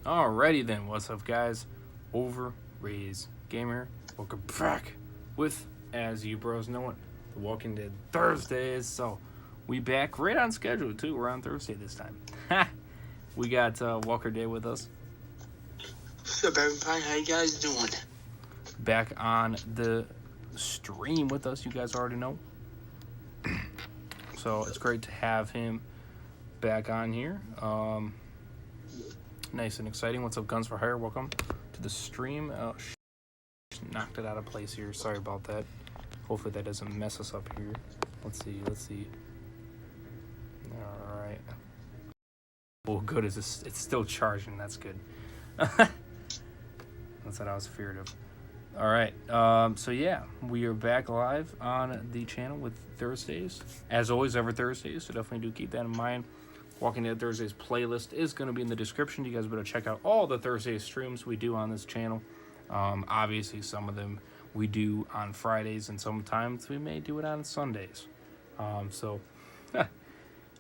Alrighty then, what's up guys? Overraised Gamer. Welcome back with, as you bros know it, the Walking Dead Thursdays. So, we back right on schedule too. We're on Thursday this time. We got Walker Day with us. What's up everybody? How you guys doing? Back on the stream with us, you guys already know. So, it's great to have him back on here. Nice and exciting. What's up, Guns for Hire? Welcome to the stream. Knocked it out of place here. Sorry about that. Hopefully that doesn't mess us up here. Let's see. All right. Oh, good. It's still charging. That's good. That's what I was feared of. All right. So yeah, we are back live on the channel with Thursdays. As always, every Thursday. So definitely do keep that in mind. Walking Dead Thursdays playlist is going to be in the description. You guys better check out all the Thursday streams we do on this channel. Obviously, some of them we do on Fridays, and sometimes we may do it on Sundays. So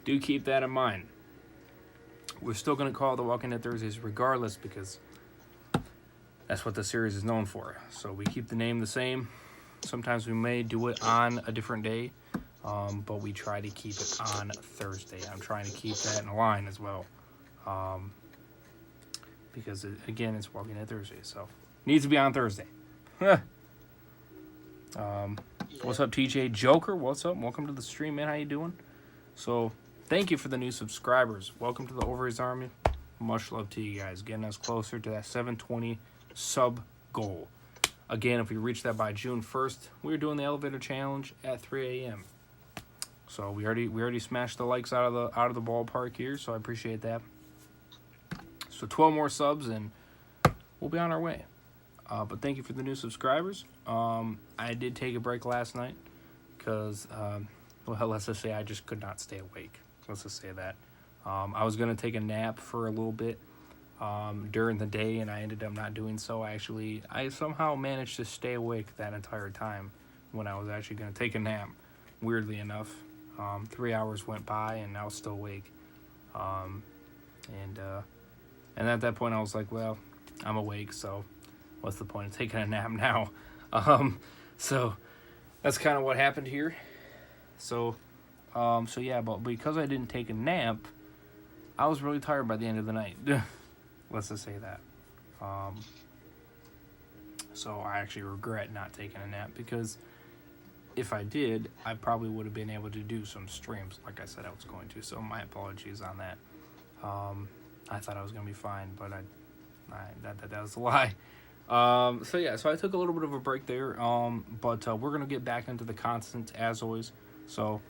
do keep that in mind. We're still going to call the Walking Dead Thursdays regardless, because that's what the series is known for. So we keep the name the same. Sometimes we may do it on a different day. But we try to keep it on Thursday. I'm trying to keep that in line as well. Because, again, it's Walking Dead Thursday, so it needs to be on Thursday. What's up, TJ Joker? What's up? Welcome to the stream, man. How you doing? So, thank you for the new subscribers. Welcome to the Overraised Army. Much love to you guys. Getting us closer to that 720 sub goal. Again, if we reach that by June 1st, we're doing the elevator challenge at 3 a.m. So we already smashed the likes out of the ballpark here, so I appreciate that. So 12 more subs and we'll be on our way. But thank you for the new subscribers. I did take a break last night because, well, let's just say I just could not stay awake. Let's just say that. I was going to take a nap for a little bit during the day, and I ended up not doing so. I somehow managed to stay awake that entire time when I was actually going to take a nap, weirdly enough. 3 hours went by and I was still awake. And at that point I was like, well, I'm awake, so what's the point of taking a nap now? So that's kind of what happened here. So yeah, but because I didn't take a nap, I was really tired by the end of the night. Let's just say that. So I actually regret not taking a nap, because if I did, I probably would have been able to do some streams like I said I was going to. So my apologies on that. I thought I was going to be fine, but that was a lie. So yeah, so I took a little bit of a break there. But we're going to get back into the content as always. So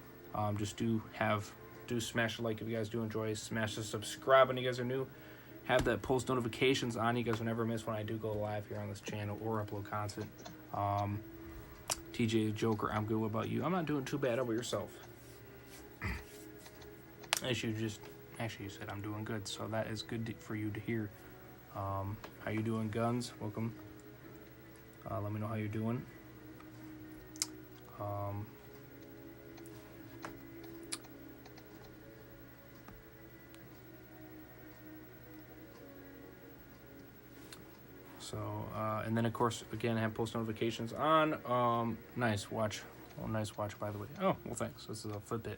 just do smash the like if you guys do enjoy. Smash the subscribe when you guys are new. Have that post notifications on. You guys will never miss when I do go live here on this channel or upload content. TJ Joker, I'm good. What about you? I'm not doing too bad. How about yourself? You said I'm doing good, so that is good for you to hear. How you doing, Guns? Welcome. Let me know how you're doing. And then of course, again, I have post notifications on. Nice watch. Oh, nice watch, by the way. Oh, well, thanks. This is a Fitbit,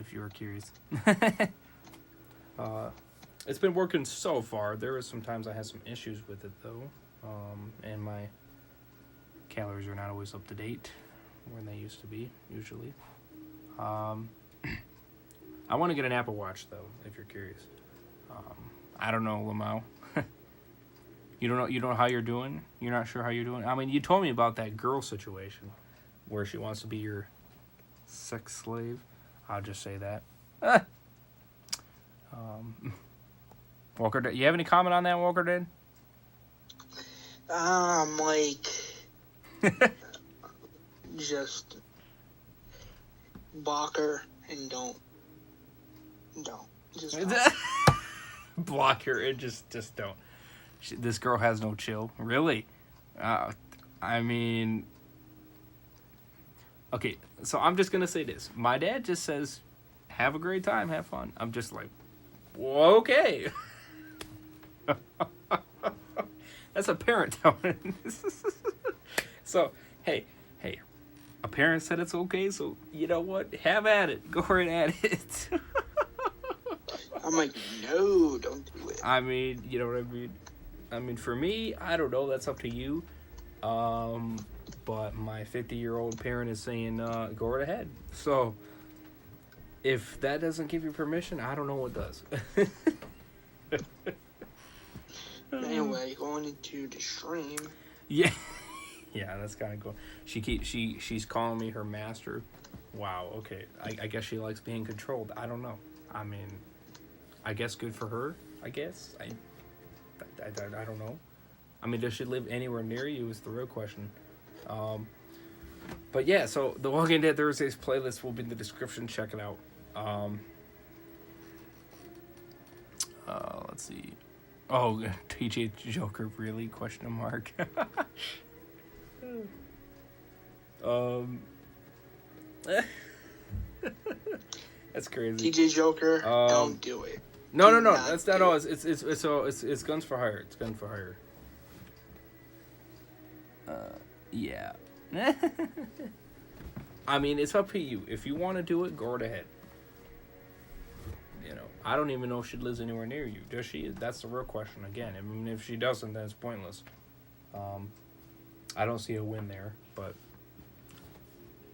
if you were curious. It's been working so far. There is sometimes I had some issues with it though, and my calories are not always up to date when they used to be usually. I want to get an Apple Watch though, if you're curious. I don't know, Lamau. You don't know how you're doing? You're not sure how you're doing? I mean, you told me about that girl situation where she wants to be your sex slave. I'll just say that. Walker Dead. You have any comment on that, Walker Dead? Just block her and don't. Just don't. Block her and just don't. This girl has no chill. Really? I mean, okay, so I'm just going to say this. My dad just says, have a great time, have fun. I'm just like, well, okay. That's a parent telling. So, hey, a parent said it's okay, so you know what? Have at it. Go right at it. I'm like, no, don't do it. I mean, you know what I mean? I mean, for me, I don't know. That's up to you. But my 50-year-old parent is saying, go right ahead. So, if that doesn't give you permission, I don't know what does. Anyway, going into the stream. Yeah. Yeah, that's kind of cool. She's calling me her master. Wow, okay. I guess she likes being controlled. I don't know. I mean, I guess good for her, I guess. I don't know. I mean, does she live anywhere near you is the real question. But yeah, so the Walking Dead Thursdays playlist will be in the description. Check it out. Let's see. Oh, TJ Joker, really? Question mark. That's crazy. TJ Joker, don't do it. No. That's not all. It's guns for hire. It's gun for hire. Yeah. I mean, it's up to you. If you want to do it, go right ahead. You know, I don't even know if she lives anywhere near you. Does she? That's the real question. Again, I mean, if she doesn't, then it's pointless. I don't see a win there, but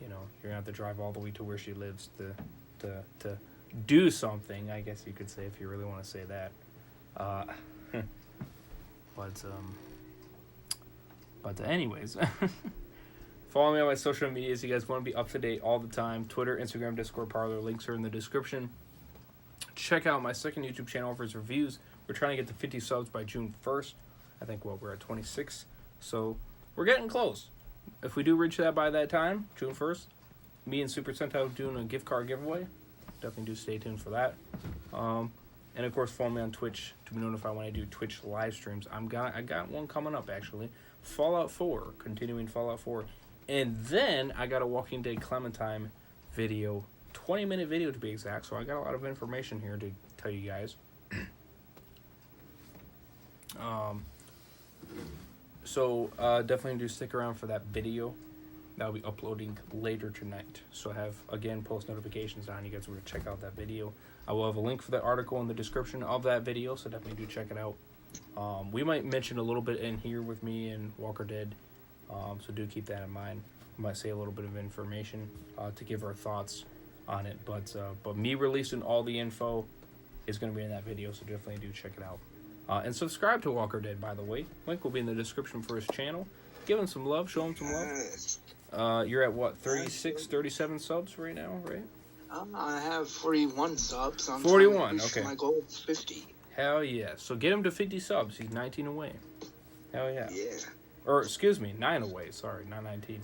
you know, you're gonna have to drive all the way to where she lives to do something. I guess you could say, if you really want to say that. But anyways, follow me on my social medias. You guys want to be up to date all the time. Twitter, Instagram, Discord, Parler. Links are in the description. Check out my second YouTube channel for reviews. We're trying to get to 50 subs by June 1st. I think, we're at 26. So, we're getting close. If we do reach that by that time, June 1st, me and Super Sentai doing a gift card giveaway. Definitely do stay tuned for that. And, of course, follow me on Twitch to be notified when I do Twitch live streams. I got one coming up, actually. Fallout 4. Continuing Fallout 4. And then, I got a Walking Dead Clementine video. 20-minute video to be exact, so I got a lot of information here to tell you guys. Definitely do stick around for that video. That'll be uploading later tonight. So I have, again, post notifications on. You guys will check out that video. I will have a link for the article in the description of that video, so definitely do check it out. We might mention a little bit in here with me and Walker Dead, so do keep that in mind. I might say a little bit of information to give our thoughts on it, but me releasing all the info is going to be in that video, so definitely do check it out. And subscribe to Walker Dead, by the way. Link will be in the description for his channel. Give him some love, show him some love. You're at what, 36, 37 subs right now, right? I have 41 subs. I'm 41, okay. My goal is 50. Hell yeah. So get him to 50 subs. He's 19 away. Hell yeah. Yeah. Or, excuse me, 9 away. Sorry, not 19.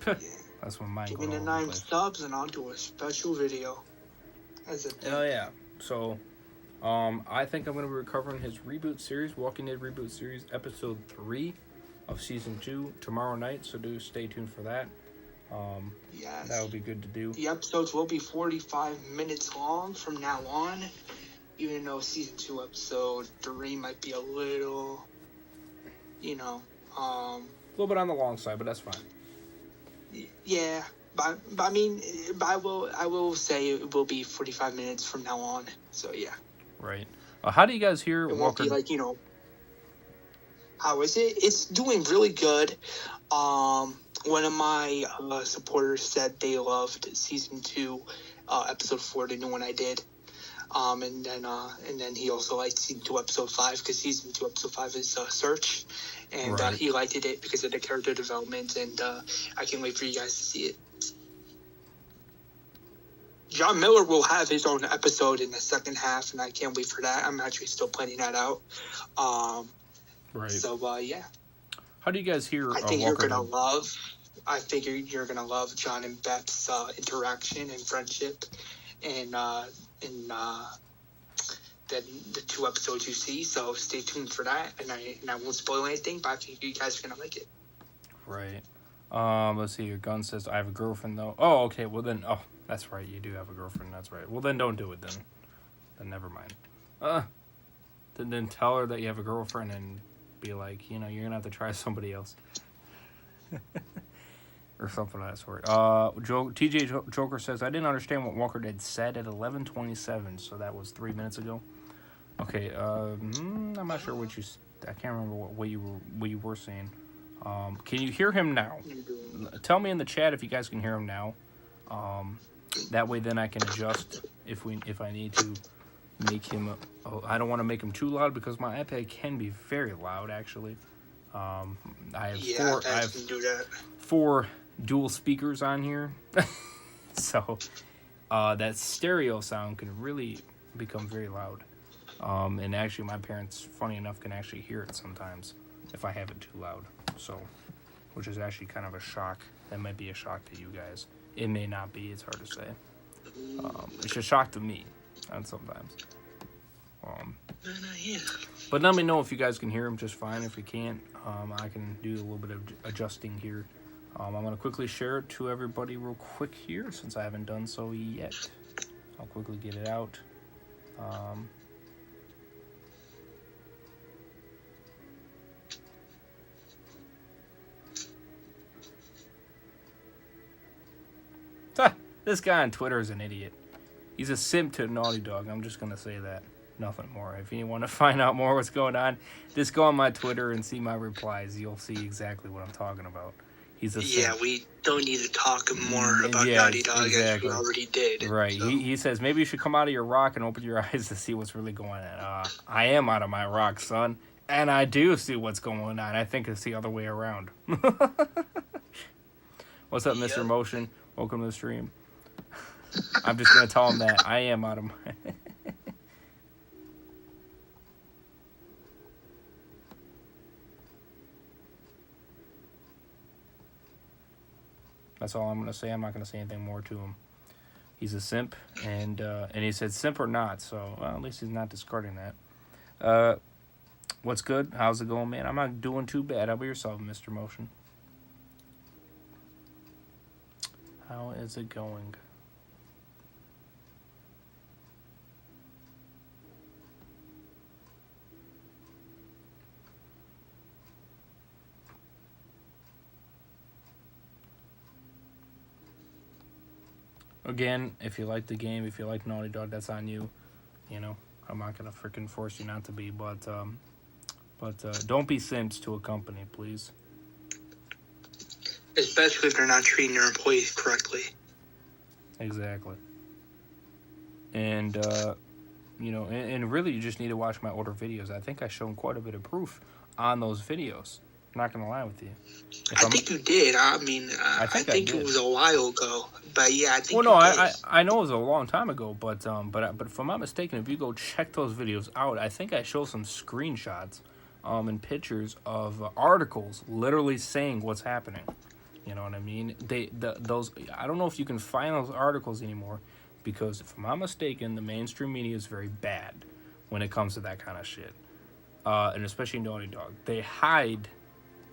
Yeah. That's when mine Give go me the all 9 over the place. subs and I'll do a special video. Hell yeah. So, I think I'm going to be recovering his reboot series, Walking Dead reboot series, episode 3 of season 2 tomorrow night. So do stay tuned for that. Yes. That would be good to do. The episodes will be 45 minutes long from now on, even though season 2 episode 3 might be a little, a little bit on the long side, but that's fine. Yeah, but I mean, I will say it will be 45 minutes from now on. So yeah. Right. How do you guys hear It Walker? won't be like, how is it? It's doing really good. One of my supporters said they loved season 2, episode 4, the new one I did. And then he also liked season 2, episode 5, because season 2, episode 5 is Search. And Right. he liked it because of the character development, and I can't wait for you guys to see it. John Miller will have his own episode in the second half, and I can't wait for that. I'm actually still planning that out. Right. So, yeah. How do you guys hear I think Walker? I figure you're gonna love John and Beth's interaction and friendship, and then the 2 episodes you see. So stay tuned for that, and I won't spoil anything, but I think you guys are gonna like it. Right. Let's see. Your gun says I have a girlfriend though. Oh, okay. Well then, that's right. You do have a girlfriend. That's right. Well then, don't do it then. Then never mind. then tell her that you have a girlfriend and be like, you're gonna have to try somebody else. Or something of that sort. TJ Joker says, I didn't understand what Walker had said at 11:27, so that was 3 minutes ago. Okay, I'm not sure I can't remember what you were saying. Can you hear him now? Tell me in the chat if you guys can hear him now. That way then I can adjust if I need to make him. I don't want to make him too loud because my iPad can be very loud actually. I have four dual speakers on here, so that stereo sound can really become very loud. And actually my parents, funny enough, can actually hear it sometimes if I have it too loud. So, which is actually kind of a shock. That might be a shock to you guys. It may not be. It's hard to say. It's a shock to me, and sometimes. But let me know if you guys can hear him just fine. If you can't, I can do a little bit of adjusting here. I'm going to quickly share it to everybody real quick here, since I haven't done so yet. I'll quickly get it out. This guy on Twitter is an idiot. He's a simp to Naughty Dog. I'm just going to say that. Nothing more. If you want to find out more what's going on, just go on my Twitter and see my replies. You'll see exactly what I'm talking about. He's a simp. Yeah, we don't need to talk more about Naughty Dog as we already did. Right. So. He says, maybe you should come out of your rock and open your eyes to see what's really going on. I am out of my rock, son. And I do see what's going on. I think it's the other way around. What's up, Mr. Motion? Welcome to the stream. I'm just going to tell him that I am out of my... That's all I'm going to say. I'm not going to say anything more to him. He's a simp, and he said simp or not, so at least he's not discarding that. What's good? How's it going, man? I'm not doing too bad. How about yourself, Mr. Motion? How is it going? Again, if you like the game, if you like Naughty Dog, that's on you. I'm not gonna freaking force you not to be, but don't be simps to a company, please. Especially if they're not treating their employees correctly. Exactly. And and really, you just need to watch my older videos. I think I shown quite a bit of proof on those videos. I'm not gonna lie with you. I think you did. I mean, I think it was a while ago, but yeah, I think. Well, no, I know it was a long time ago, but if I'm not mistaken, if you go check those videos out, I think I show some screenshots, and pictures of articles literally saying what's happening. You know what I mean? Those I don't know if you can find those articles anymore, because if I'm not mistaken, the mainstream media is very bad when it comes to that kind of shit, and especially Naughty Dog. They hide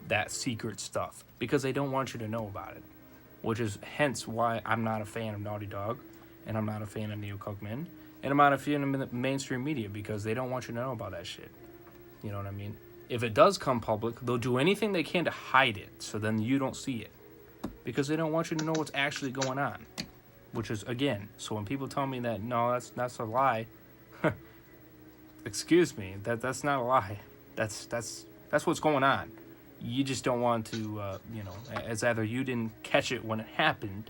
that secret stuff because they don't want you to know about it, which is hence why I'm not a fan of Naughty Dog, and I'm not a fan of Neil Cookman, and I'm not a fan of the mainstream media because they don't want you to know about that shit. You know what I mean? If it does come public, they'll do anything they can to hide it, so then you don't see it, because they don't want you to know what's actually going on. Which is, again, so when people tell me that no, that's a lie, excuse me, that's not a lie. That's what's going on. You just don't want to, as either you didn't catch it when it happened,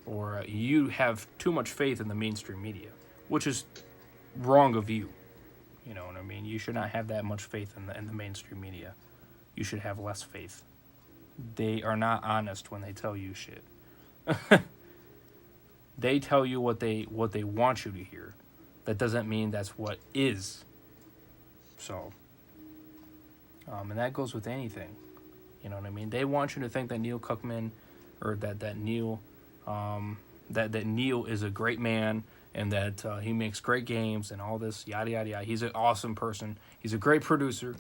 or you have too much faith in the mainstream media, which is wrong of you. You know what I mean? You should not have that much faith in the mainstream media. You should have less faith. They are not honest when they tell you shit. They tell you what they want you to hear. That doesn't mean that's what is. So... and that goes with anything, you know what I mean? They want you to think that Neil Cookman, or that Neil, that Neil is a great man, and that he makes great games and all this yada yada yada. He's an awesome person. He's a great producer,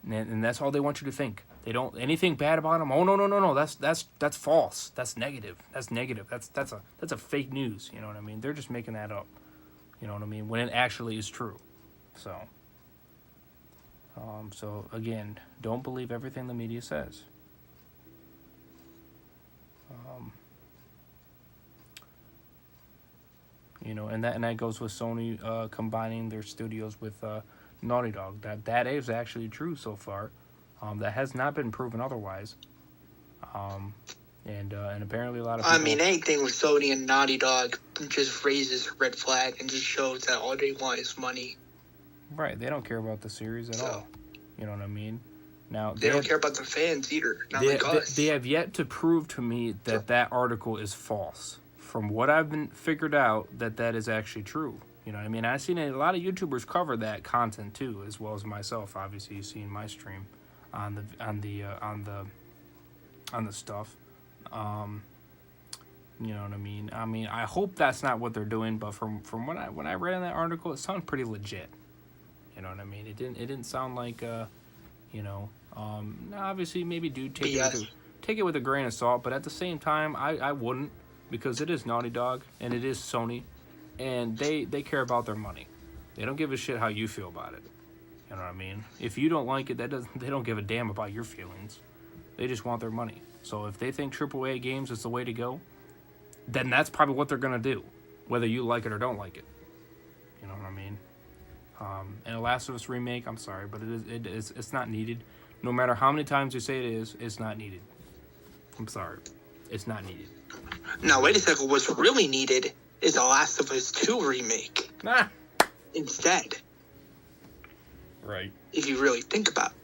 and that's all they want you to think. They don't anything bad about him. Oh no. That's false. That's negative. That's negative. That's a fake news. You know what I mean? They're just making that up. You know what I mean? When it actually is true. So again, don't believe everything the media says. And that goes with Sony combining their studios with Naughty Dog. That is actually true so far. That has not been proven otherwise. And apparently a lot of people... I mean, anything with Sony and Naughty Dog just raises a red flag and just shows that all they want is money. Right, they don't care about the series at all. You know what I mean? Now they don't care about the fans either. Not like us. They have yet to prove to me that article is false. From what I've been figured out, that is actually true. You know what I mean? I've seen a lot of YouTubers cover that content too, as well as myself. Obviously, you've seen my stream on the stuff. You know what I mean? I mean, I hope that's not what they're doing, but from when I read in that article, it sounded pretty legit. You know what I mean? It didn't sound like obviously maybe take it with a grain of salt, but at the same time, I wouldn't, because it is Naughty Dog and it is Sony, and they care about their money. They don't give a shit how you feel about it. You know what I mean? If you don't like it, they don't give a damn about your feelings. They just want their money. So if they think AAA games is the way to go, then that's probably what they're gonna do, whether you like it or don't like it. You know what I mean? And a Last of Us remake, I'm sorry, but it's not needed. No matter how many times you say it is, it's not needed. I'm sorry, it's not needed. Now wait a second. What's really needed is a Last of Us 2 remake. Instead. Right. If you really think about it.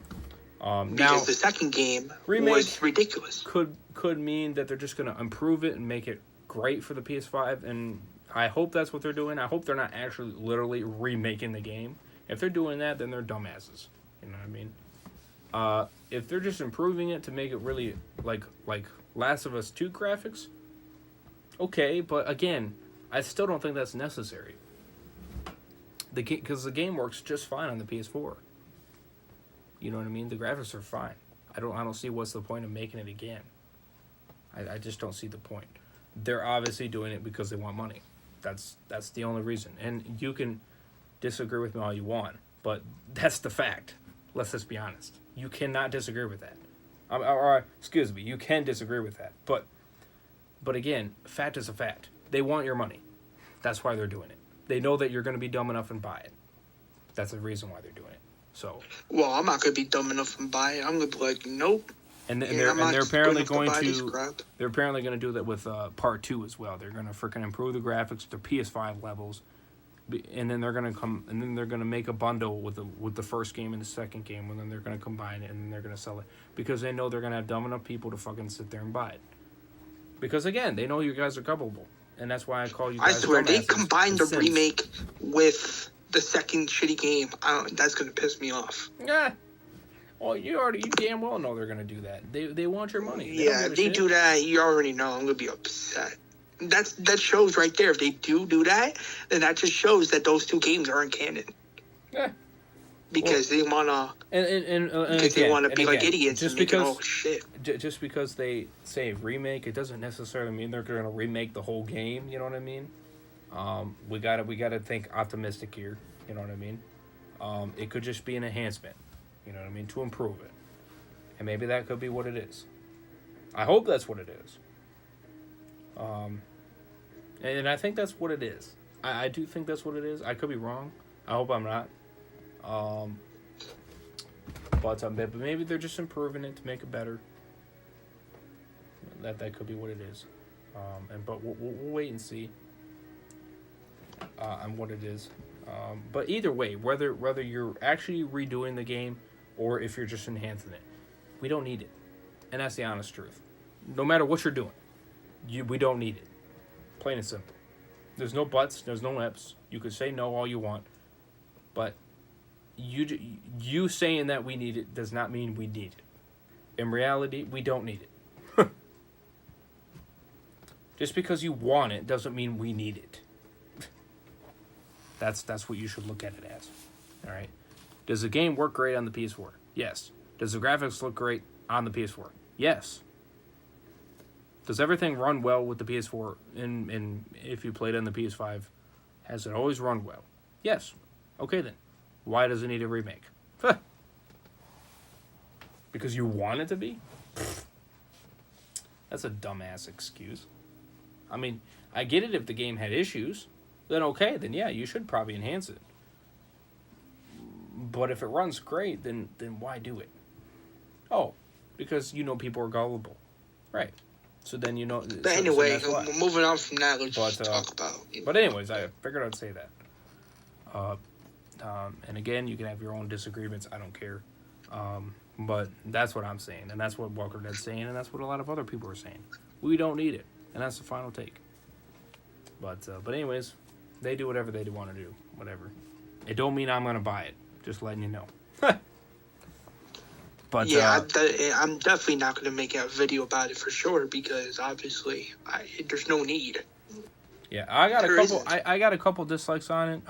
Now, because the second game was ridiculous. Could mean that they're just going to improve it and make it great for the PS5, and I hope that's what they're doing. I hope they're not actually literally remaking the game. If they're doing that, then they're dumbasses. You know what I mean? If they're just improving it to make it really like Last of Us 2 graphics, okay, but again, I still don't think that's necessary. Because the game works just fine on the PS4. You know what I mean? The graphics are fine. I don't see what's the point of making it again. I just don't see the point. They're obviously doing it because they want money. That's the only reason. And you can disagree with me all you want, but that's the fact. Let's just be honest. You cannot disagree with that. Excuse me, you can disagree with that. But again, fact is a fact. They want your money. That's why they're doing it. They know that you're going to be dumb enough and buy it. That's the reason why they're doing it. So. Well, I'm not going to be dumb enough and buy it. I'm going to be like, nope. And they're apparently going to they're apparently going to do that with part 2 as well. They're going to freaking improve the graphics to PS5 levels, and then they're going to make a bundle with the first game and the second game, and then they're going to combine it, and then they're going to sell it because they know they're going to have dumb enough people to fucking sit there and buy it. Because again, they know you guys are gullible, and that's why I call you guys. I swear they combined the remake with the second shitty game. That's going to piss me off. Yeah. Well, you damn well know they're going to do that. They want your money. If they do that, you already know I'm going to be upset. That shows right there. If they do that, then that just shows that those two games aren't canon. Yeah. Because they want to... they want to be like idiots just and because, oh, shit. Just because they say remake, it doesn't necessarily mean they're going to remake the whole game. You know what I mean? We gotta think optimistic here. You know what I mean? It could just be an enhancement. You know what I mean? To improve it. And maybe that could be what it is. I hope that's what it is. And I think that's what it is. I do think that's what it is. I could be wrong. I hope I'm not. But maybe they're just improving it to make it better. That could be what it is. But we'll wait and see on what it is. But either way, whether you're actually redoing the game or if you're just enhancing it, we don't need it. And that's the honest truth. No matter what you're doing, we don't need it. Plain and simple. There's no buts. There's no ifs. You could say no all you want. But you saying that we need it does not mean we need it. In reality, we don't need it. Just because you want it doesn't mean we need it. That's what you should look at it as. All right. Does the game work great on the PS4? Yes. Does the graphics look great on the PS4? Yes. Does everything run well with the PS4? And if you played on the PS5, has it always run well? Yes. Okay then. Why does it need a remake? Because you want it to be? That's a dumbass excuse. I mean, I get it if the game had issues. Then okay, then yeah, you should probably enhance it. But if it runs great, then why do it? Oh, because people are gullible. Right. So then But anyway, moving on from that, let's talk about... But anyways, I figured I'd say that. And again, you can have your own disagreements. I don't care. But that's what I'm saying. And that's what Walker Dead's saying. And that's what a lot of other people are saying. We don't need it. And that's the final take. But anyways, they do whatever they want to do. Whatever. It don't mean I'm going to buy it. Just letting you know. But yeah, I'm definitely not going to make a video about it for sure because obviously there's no need. Yeah, I got a couple dislikes on it.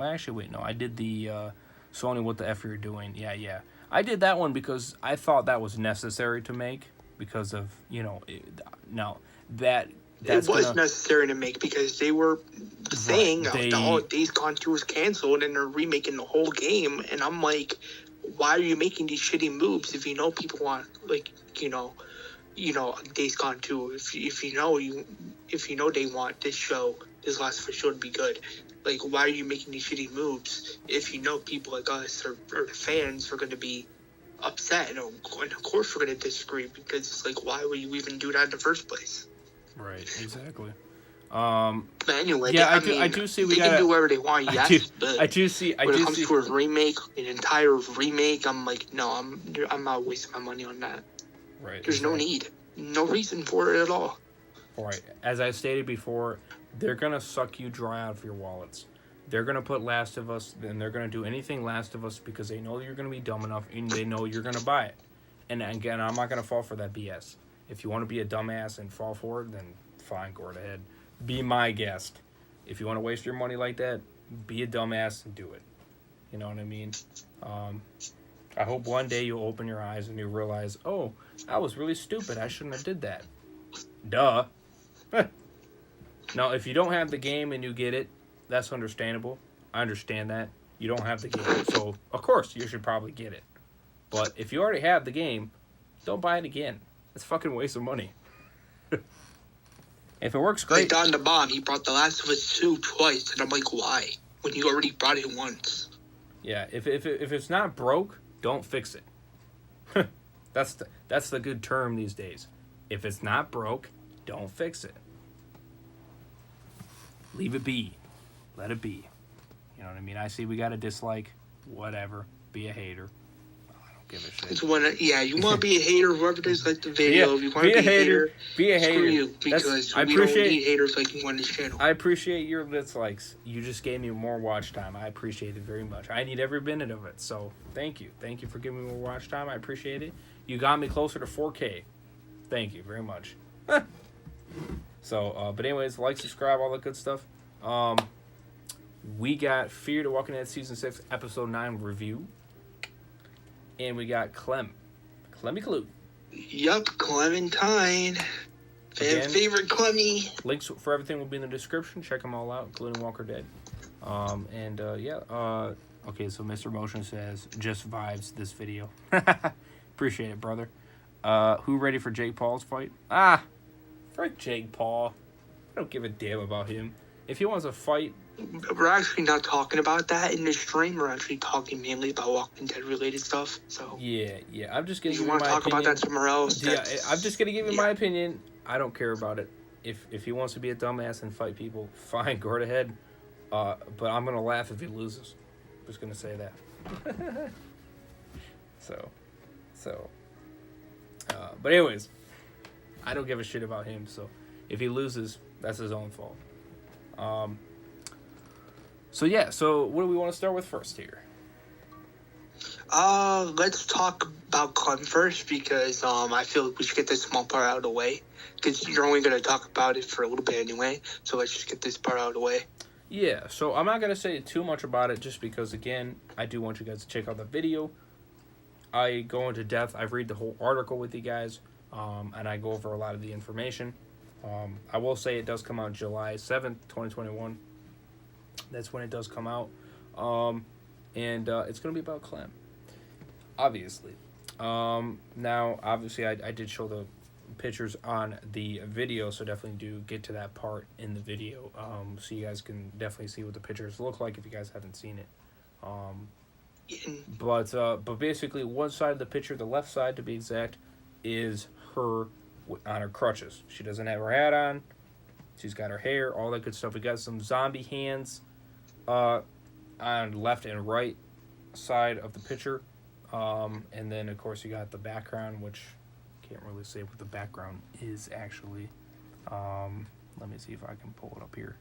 Actually, wait, no, I did the Sony What the F You're Doing. Yeah, I did that one because I thought that was necessary to make because of It was necessary to make because they were saying Days Gone 2 was canceled and they're remaking the whole game, and I'm like, why are you making these shitty moves if you know people want Days Gone 2? If you know they want this last for sure to be good. Like, why are you making these shitty moves if you know people like us or the fans are going to be upset and of course we're going to disagree because it's like, why would you even do that in the first place? Right, exactly. But anyway, yeah, I do see they can do whatever they want. Yes, I do see. When it comes to a remake, an entire remake, I'm like, no, I'm not wasting my money on that. Right. There's no need, no reason for it at all. All right. As I stated before, they're gonna suck you dry out of your wallets. They're gonna put Last of Us, and they're gonna do anything Last of Us because they know you're gonna be dumb enough, and they know you're gonna buy it. And again, I'm not gonna fall for that BS. If you want to be a dumbass and fall for it, then fine, go right ahead. Be my guest. If you want to waste your money like that, be a dumbass and do it. You know what I mean? I hope one day you'll open your eyes and you realize, oh, I was really stupid. I shouldn't have did that. Duh. Now, if you don't have the game and you get it, that's understandable. I understand that. You don't have the game. So, of course, you should probably get it. But if you already have the game, don't buy it again. It's a fucking waste of money. If it works great. Like Don the Bomb, he brought The Last of Us 2 twice, and I'm like, why? When you already brought it once. Yeah, if it's not broke, don't fix it. That's the good term these days. If it's not broke, don't fix it. Leave it be. Let it be. You know what I mean? I see we got a dislike. Whatever. Be a hater. Give a shit. You want to be a hater, whoever dislikes the video. If you want to be a hater, be a hater. Screw you, because we don't need haters like you on this channel. I appreciate your dislikes. You just gave me more watch time. I appreciate it very much. I need every minute of it. So thank you. Thank you for giving me more watch time. I appreciate it. You got me closer to 4K. Thank you very much. So, but anyways, like, subscribe, all that good stuff. We got Fear the Walking Dead Season 6, Episode 9 review. And we got Clem. Clemmy Clue. Yup, Clementine. Favorite Clemmy. Links for everything will be in the description. Check them all out, including Walker Dead. Okay, so Mr. Motion says, just vibes this video. Appreciate it, brother. Who ready for Jake Paul's fight? Frick Jake Paul. I don't give a damn about him. If he wants a fight... We're actually not talking about that in the stream. We're actually talking mainly about Walking Dead related stuff. So yeah. I'm just gonna. If you want to talk about that somewhere else, yeah, I'm just gonna give you my opinion. I don't care about it. If he wants to be a dumbass and fight people, fine, go right ahead. But I'm gonna laugh if he loses. Just gonna say that. But anyways, I don't give a shit about him. So if he loses, that's his own fault. So what do we want to start with first here? Let's talk about Clem first because I feel like we should get this small part out of the way because you're only going to talk about it for a little bit anyway. So let's just get this part out of the way. Yeah, so I'm not going to say too much about it just because, again, I do want you guys to check out the video. I go into depth. I read the whole article with you guys, and I go over a lot of the information. I will say it does come out July 7th, 2021. That's when it does come out. and it's going to be about Clem, obviously. Now, obviously, I did show the pictures on the video, so definitely do get to that part in the video, so you guys can definitely see what the pictures look like if you guys haven't seen it. But basically, one side of the picture, the left side to be exact, is her on her crutches. She doesn't have her hat on. She's got her hair, all that good stuff. We got some zombie hands on left and right side of the picture. And then, of course, you got the background, which can't really say what the background is, actually. Let me see if I can pull it up here.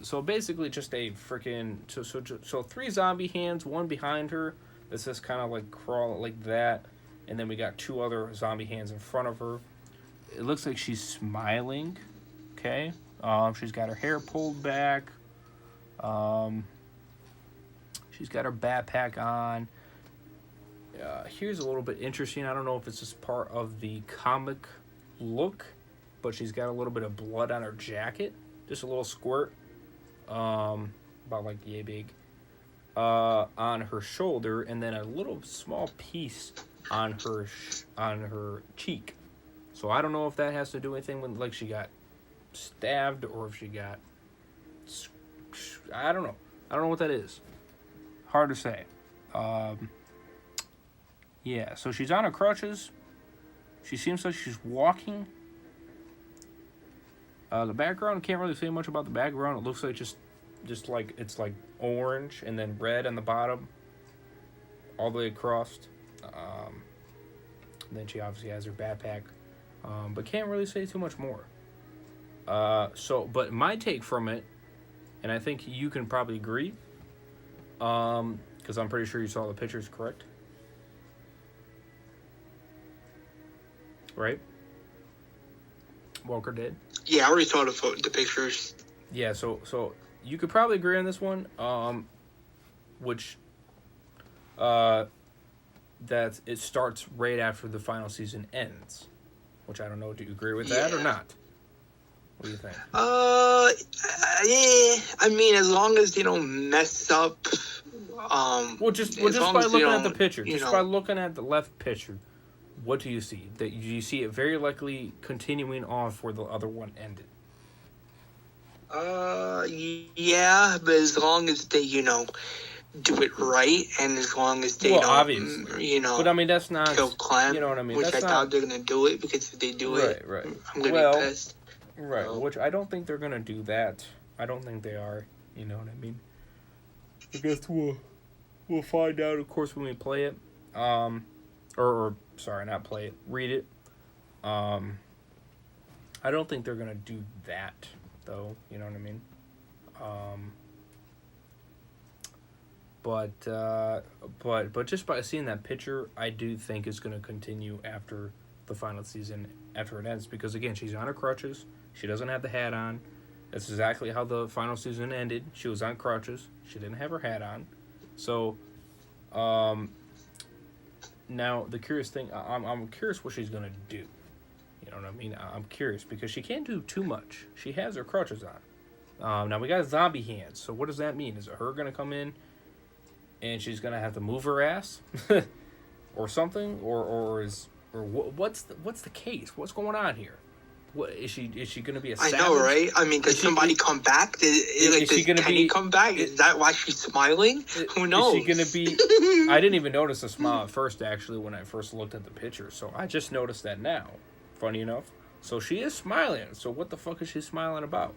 So basically just a freaking... So 3 zombie hands, one behind her. This is kind of like crawl like that. And then we got 2 other zombie hands in front of her. It looks like she's smiling. Okay. She's got her hair pulled back. She's got her backpack on. Here's a little bit interesting. I don't know if it's just part of the comic look, but she's got a little bit of blood on her jacket. Just a little squirt. About like yay big. On her shoulder, and then a little small piece on her cheek. So I don't know if that has to do anything with, like, she got stabbed or if she got... I don't know. I don't know what that is. Hard to say. Yeah, so she's on her crutches. She seems like she's walking. The background, can't really say much about the background. It looks like just like it's like orange and then red on the bottom, all the way across. Then she obviously has her backpack, but can't really say too much more. But my take from it, and I think you can probably agree, because I'm pretty sure you saw the pictures, correct? Right? Walker did. Yeah, I already saw the pictures. Yeah, so you could probably agree on this one, that it starts right after the final season ends, which I don't know. Do you agree with that or not? What do you think? Yeah. I mean, as long as they don't mess up. Just by looking at the picture, by looking at the left picture, what do you see? That you see it very likely continuing on where the other one ended. Yeah, but as long as they, do it right, and as long as they don't, obviously. But I mean, that's not kill Clem. You know what I mean? Which I doubt they're gonna do it, because if they do it, I'm gonna be pissed. Right, which I don't think they're gonna do that. I don't think they are. You know what I mean? I guess we'll find out, of course, when we play it. Sorry, not play it. Read it. I don't think they're gonna do that, though. You know what I mean? But just by seeing that picture, I do think it's gonna continue after the final season, after it ends, because again, she's on her crutches. She doesn't have the hat on. That's exactly how the final season ended. She was on crutches. She didn't have her hat on. So, now the curious thing, I'm curious what she's gonna do. You know what I mean? I'm curious because she can't do too much. She has her crutches on. Now we got zombie hands. So what does that mean? Is it her gonna come in and she's gonna have to move her ass, or something, or what's the case? What's going on here? What is she gonna be a savage? I know, right? I mean, does somebody come back? Does Kenny come back? Is that why she's smiling? Who knows? Is she gonna be? I didn't even notice a smile at first, actually, when I first looked at the picture. So I just noticed that now. Funny enough. So she is smiling. So what the fuck is she smiling about?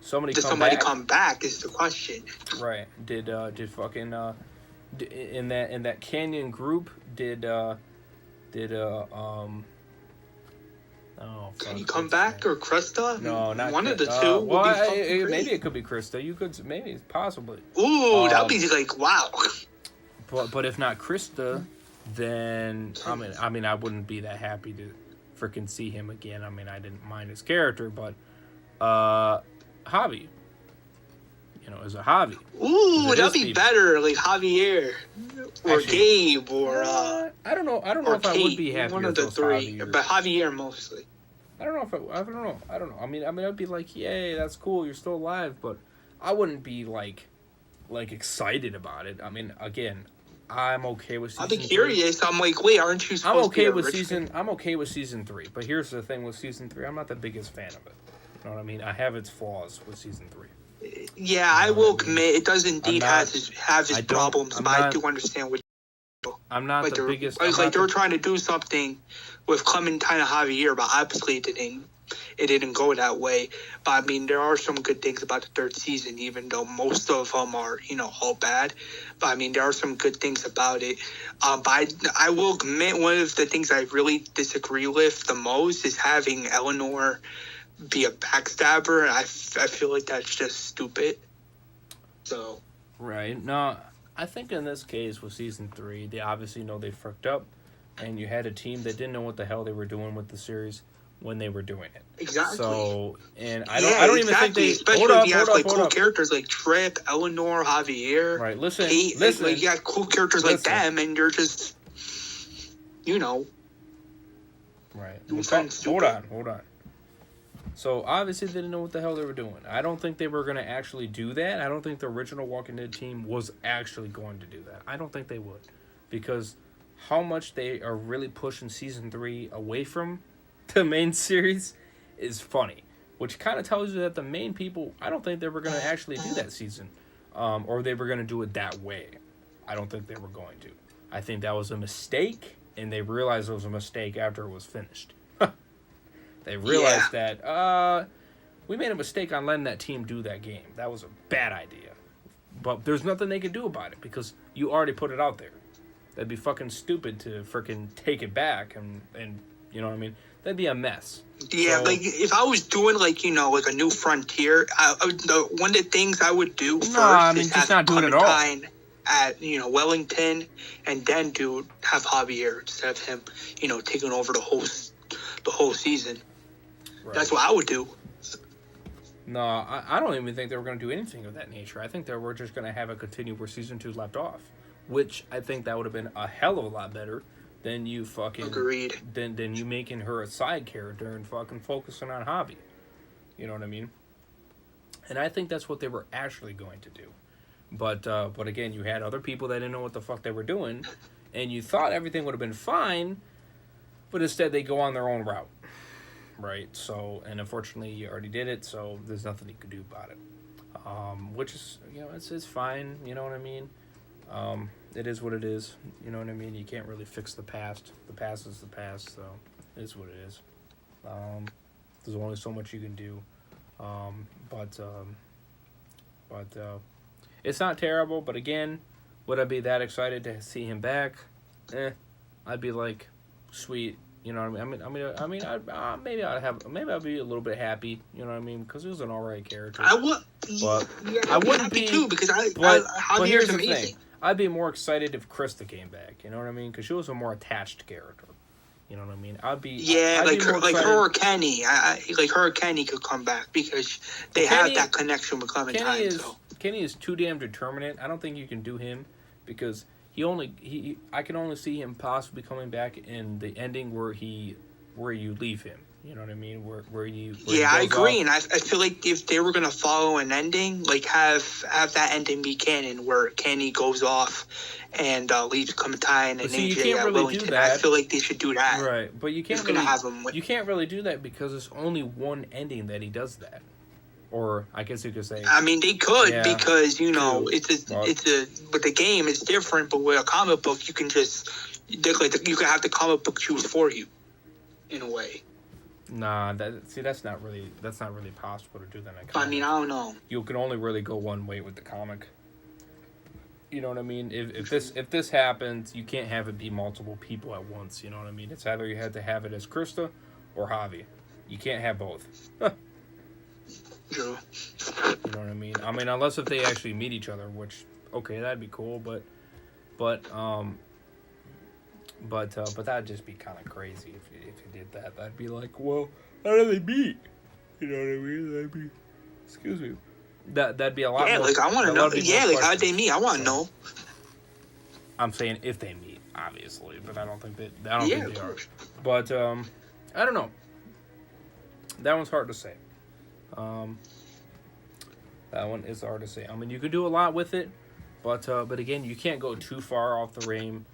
Somebody come back is the question. Right. Did fucking in that Canyon group did Can you come back, or Krista? No, not one of the two. Maybe it could be Krista. You could possibly. Ooh, that'd be like wow. But if not Krista, then I mean I wouldn't be that happy to freaking see him again. I mean, I didn't mind his character, but Javi. Is a Javi. Ooh, that'd be better, like Javier or actually, Gabe or I don't know if Kate, I would be happy. One of the three, but Javier mostly. I don't know. I don't know. I mean, I'd be like, yay, that's cool. You're still alive, but I wouldn't be like excited about it. I mean, again, I'm okay with season I'll be curious. 3. I'm like, wait, aren't you supposed to be I'm okay with season 3, but here's the thing with season 3, I'm not the biggest fan of it. You know what I mean? I have its flaws with season 3. Yeah, I will admit it does indeed have its problems, but I do understand what. I'm not the biggest. Like they were trying to do something with Clementine and Javier, but obviously it didn't go that way. But I mean, there are some good things about the 3rd season, even though most of them are, all bad. But I mean, there are some good things about it. But I will admit one of the things I really disagree with the most is having Eleanor be a backstabber. I feel like that's just stupid. So. Right. No, I think in this case with season 3, they obviously know they fucked up, and you had a team that didn't know what the hell they were doing with the series when they were doing it. Exactly. So, and I don't even think they. Especially if you have cool characters like Tripp, Eleanor, Javier. Right. Listen. Like you got cool characters like them, and you're just, Right. Hold on. So, obviously, they didn't know what the hell they were doing. I don't think they were going to actually do that. I don't think the original Walking Dead team was actually going to do that. I don't think they would. Because how much they are really pushing Season 3 away from the main series is funny. Which kind of tells you that the main people, I don't think they were going to actually do that season. Or they were going to do it that way. I don't think they were going to. I think that was a mistake, and they realized it was a mistake after it was finished. They realized that we made a mistake on letting that team do that game. That was a bad idea. But there's nothing they can do about it because you already put it out there. That'd be fucking stupid to freaking take it back and you know what I mean? That'd be a mess. Yeah, so, like if I was doing like a New Frontier, one of the things I would do first is just have not do it at all. At Wellington, and then have Javier instead of him, taking over the whole season. Right. That's what I would do. No, I don't even think they were going to do anything of that nature. I think they were just going to have it continue where season 2 left off, which I think that would have been a hell of a lot better than you fucking agreed. Than you making her a side character and fucking focusing on Javi. You know what I mean? And I think that's what they were actually going to do. But again, you had other people that didn't know what the fuck they were doing, and you thought everything would have been fine, but instead they go on their own route. Right, so, and unfortunately you already did it, so there's nothing you can do about it. Which is, it's fine, you know what I mean? It is what it is, you know what I mean? You can't really fix the past. The past is the past, so it is what it is. There's only so much you can do. But it's not terrible, but again, would I be that excited to see him back? I'd be like, sweet. You know what I mean? Maybe I'd be a little bit happy. You know what I mean? Because he was an alright character. I would, but yeah, I wouldn't be too because but here's the thing. I'd be more excited if Krista came back. You know what I mean? Because she was a more attached character. You know what I mean? I'd be her or Kenny. Like her or Kenny could come back because they have that connection with Clementine. Kenny is too damn determined. I don't think you can do him because. I can only see him possibly coming back in the ending where you leave him. You know what I mean? Where I agree, and I feel like if they were gonna follow an ending, like have that ending be canon, where Kenny goes off and leaves Clementine and AJ at Wellington. I feel like they should do that. Right, but you can't you can't really do that because it's only one ending that he does that. Or I guess you could say. I mean, they could because with the game it's different, but with a comic book you can just you can have the comic book choose for you, in a way. Nah, that's not really possible to do that. I mean, I don't know. You can only really go one way with the comic. You know what I mean? If this happens, you can't have it be multiple people at once. You know what I mean? It's either you have to have it as Krista or Javi. You can't have both. True. You know what I mean? I mean, unless if they actually meet each other, which that'd be cool, but that'd just be kind of crazy if you did that. That'd be like, well, how do they meet? You know what I mean? That'd be, excuse me. That'd be a lot. Yeah, more, like I want to know. Yeah, like how'd they meet? I want to know. I'm saying if they meet, obviously, but I don't think they are. But I don't know. That one's hard to say. That one is hard to say. I mean, you could do a lot with it, but again, you can't go too far off the reign.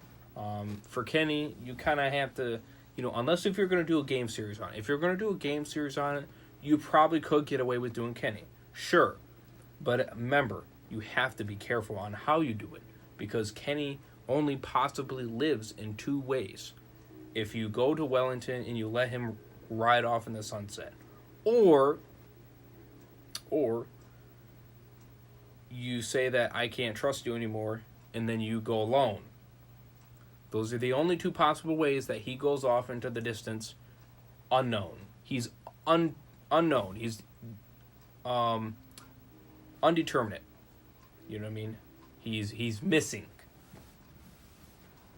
For Kenny, you kind of have to, unless if you're going to do a game series on it. If you're going to do a game series on it, you probably could get away with doing Kenny. Sure. But remember, you have to be careful on how you do it, because Kenny only possibly lives in two ways. If you go to Wellington and you let him ride off in the sunset, or you say that I can't trust you anymore, and then you go alone. Those are the only two possible ways that he goes off into the distance unknown. He's unknown. He's undeterminate. You know what I mean? He's missing.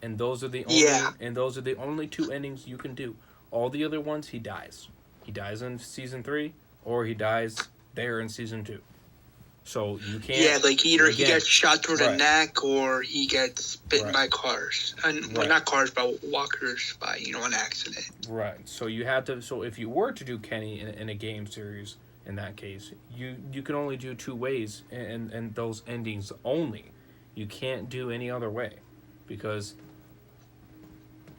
And those are the only two endings you can do. All the other ones, he dies. He dies in season 3, or he dies there in season 2. So you can't. Yeah, like either he gets shot through the neck, or he gets bitten by cars, and well, not cars, but walkers by an accident. Right. So you have to. So if you were to do Kenny in a game series, in that case, you can only do two ways, and those endings only. You can't do any other way, because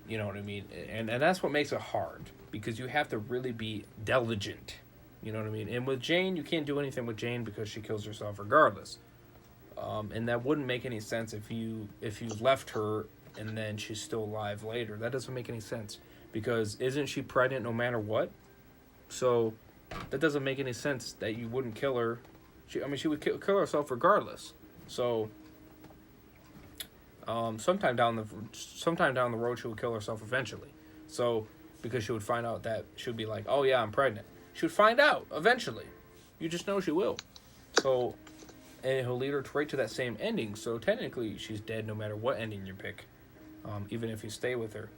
you know what I mean, and that's what makes it hard, because you have to really be diligent. You know what I mean? And with Jane, you can't do anything with Jane because she kills herself regardless. And that wouldn't make any sense if you left her and then she's still alive later. That doesn't make any sense, because isn't she pregnant no matter what? So that doesn't make any sense that you wouldn't kill her. She would kill herself regardless. So sometime down the road, she would kill herself eventually. So because she would find out that she would be like, oh yeah, I'm pregnant. She would find out eventually. You just know she will. So, and he'll lead her right to that same ending. So technically, she's dead no matter what ending you pick. Even if you stay with her,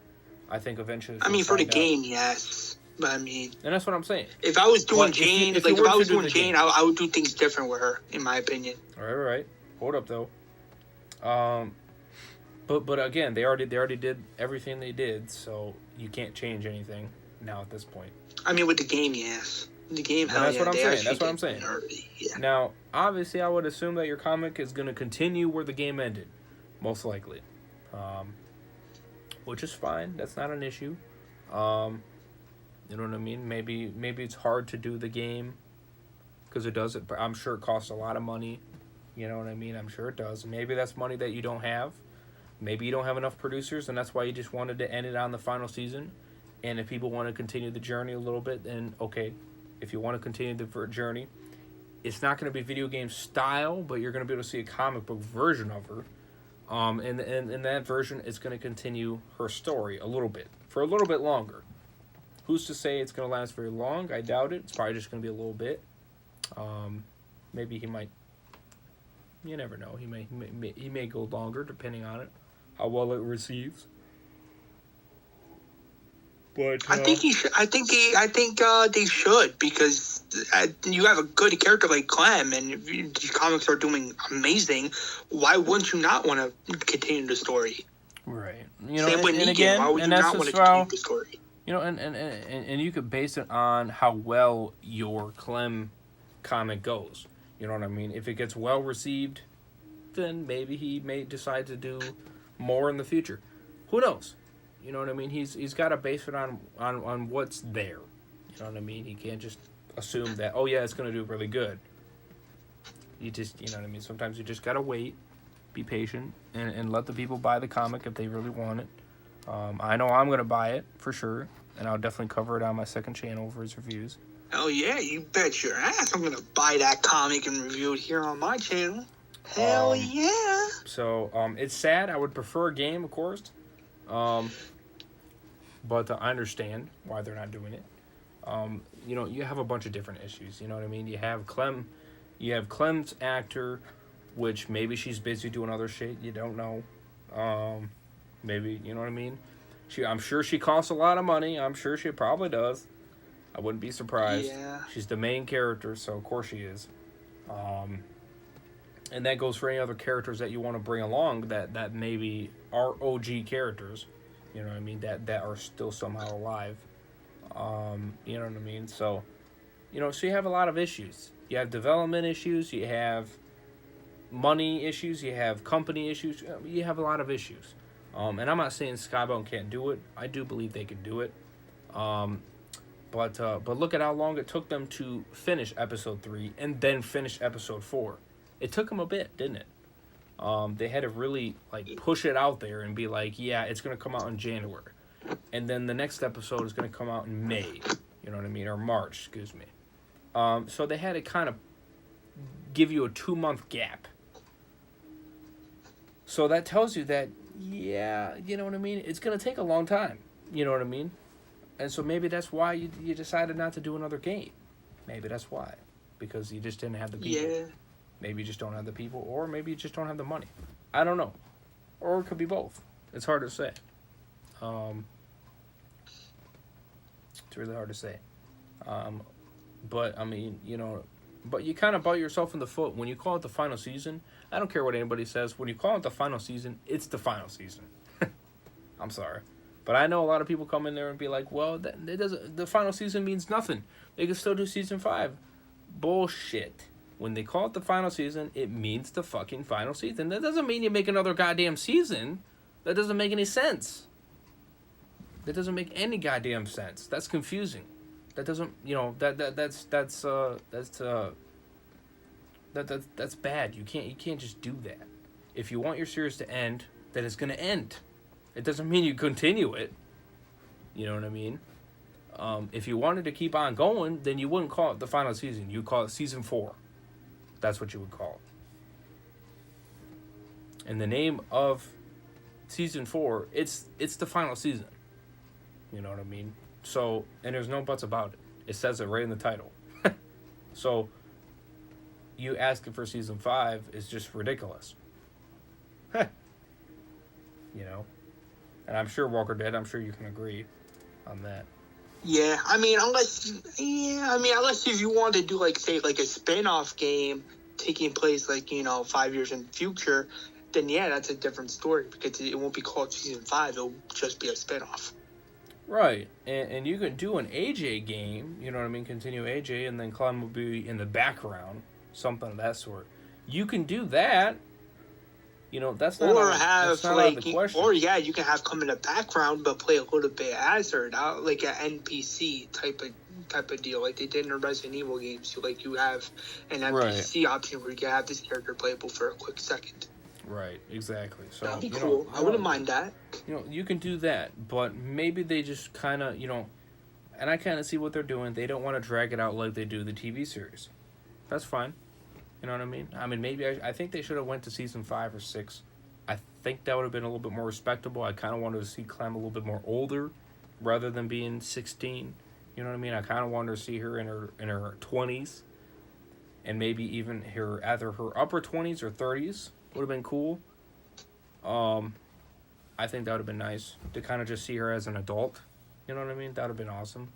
I think eventually. For the game, yes. But I mean, and that's what I'm saying. If I was doing Jane, if I was doing Jane, I would do things different with her, in my opinion. All right. Hold up though. But again, they already did everything they did, so you can't change anything now at this point. I mean, with the game, yes. The game, hell yeah. That's what I'm saying. Yeah. Now, obviously, I would assume that your comic is going to continue where the game ended, most likely, which is fine. That's not an issue. You know what I mean? Maybe it's hard to do the game because it does it. But I'm sure it costs a lot of money. You know what I mean? I'm sure it does. Maybe that's money that you don't have. Maybe you don't have enough producers, and that's why you just wanted to end it on the final season. And if people want to continue the journey a little bit, then okay. If you want to continue the journey, it's not going to be video game style, but you're going to be able to see a comic book version of her. And that version is going to continue her story a little bit, for a little bit longer. Who's to say it's going to last very long? I doubt it. It's probably just going to be a little bit. Maybe he might. You never know. He may go longer, depending on it, how well it receives. But I think he should. I think they should, because you have a good character like Clem, and these comics are doing amazing. Why wouldn't you not want to continue the story? Right. Same with Negan. Again, why would you not want to continue the story? And you could base it on how well your Clem comic goes. You know what I mean? If it gets well received, then maybe he may decide to do more in the future. Who knows? You know what I mean? He's got to base it on what's there. You know what I mean? He can't just assume that, oh yeah, it's going to do really good. You know what I mean? Sometimes you just got to wait, be patient, and let the people buy the comic if they really want it. I know I'm going to buy it for sure, and I'll definitely cover it on my second channel for his reviews. Oh yeah, you bet your ass I'm going to buy that comic and review it here on my channel. Hell yeah. So, it's sad. I would prefer a game, of course. But I understand why they're not doing it. You have a bunch of different issues. You know what I mean? You have Clem's actor, which maybe she's busy doing other shit. You don't know. Maybe, you know what I mean? I'm sure she costs a lot of money. I'm sure she probably does. I wouldn't be surprised. Yeah. She's the main character, so of course she is. And that goes for any other characters that you want to bring along that maybe are OG characters. You know what I mean? That are still somehow alive. You know what I mean? So, so you have a lot of issues. You have development issues. You have money issues. You have company issues. You have a lot of issues. And I'm not saying Skybound can't do it. I do believe they can do it. But look at how long it took them to finish episode 3 and then finish episode 4. It took them a bit, didn't it? They had to really like push it out there and be like, yeah, it's gonna come out in January, and then the next episode is gonna come out in May. You know what I mean, or March, excuse me. So they had to kind of give you a 2-month gap. So that tells you that, yeah, you know what I mean. It's gonna take a long time. You know what I mean. And so maybe that's why you decided not to do another game. Maybe that's why. Because you just didn't have the people. Yeah. Maybe you just don't have the people, or maybe you just don't have the money. I don't know. Or it could be both. It's hard to say. It's really hard to say. But, I mean, you know, but you kind of bite yourself in the foot. When you call it the final season, I don't care what anybody says. When you call it the final season, it's the final season. I'm sorry. But I know a lot of people come in there and be like, well, it doesn't. The final season means nothing. They can still do season 5. Bullshit. When they call it the final season, it means the fucking final season. That doesn't mean you make another goddamn season. That doesn't make any sense. That doesn't make any goddamn sense. That's confusing. That doesn't, you know, that's bad. You can't just do that. If you want your series to end, then it's gonna end. It doesn't mean you continue it. You know what I mean? If you wanted to keep on going, then you wouldn't call it the final season. You'd call it season 4. That's what you would call it. And the name of season 4, it's the final season. You know what I mean? So, and there's no buts about it. It says it right in the title. So, you asking for season 5 is just ridiculous. You know? And I'm sure Walker Dead, I'm sure you can agree on that. Yeah, I mean, unless if you want to do, like, say, like a spin-off game taking place, like, you know, 5 years in the future, then yeah, that's a different story, because it won't be called season 5, it'll just be a spin-off. Right, and you could do an AJ game, you know what I mean, continue AJ, and then Clem will be in the background, something of that sort. You can do that. You know, that's not out of the question. Or yeah, you can have come in the background but play a little bit as her, like an NPC type of deal, like they did in the Resident Evil games. So, like, you have an NPC option where you can have this character playable for a quick second. Right, exactly. So that'd be cool. I wouldn't mind that. You know, you can do that, but maybe they just kind of, you know, and I kind of see what they're doing. They don't want to drag it out like they do the TV series. That's fine. You know what I mean? I mean, maybe I think they should have went to season 5 or 6. I think that would have been a little bit more respectable. I kind of wanted to see Clem a little bit more older rather than being 16. You know what I mean? I kind of wanted to see her in her 20s, and maybe even either her upper 20s or 30s would have been cool. I think that would have been nice to kind of just see her as an adult. You know what I mean? That would have been awesome.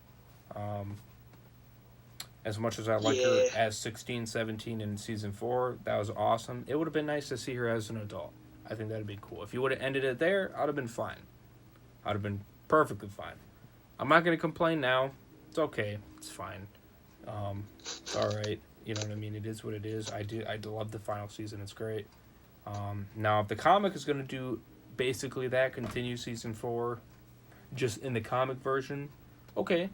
As much as I like her as 16, 17 in season 4, that was awesome. It would have been nice to see her as an adult. I think that would be cool. If you would have ended it there, I'd have been fine. I'd have been perfectly fine. I'm not going to complain now. It's okay. It's fine. It's all right. You know what I mean? It is what it is. I do love the final season. It's great. Now, if the comic is going to do basically that, continue season 4, just in the comic version, okay.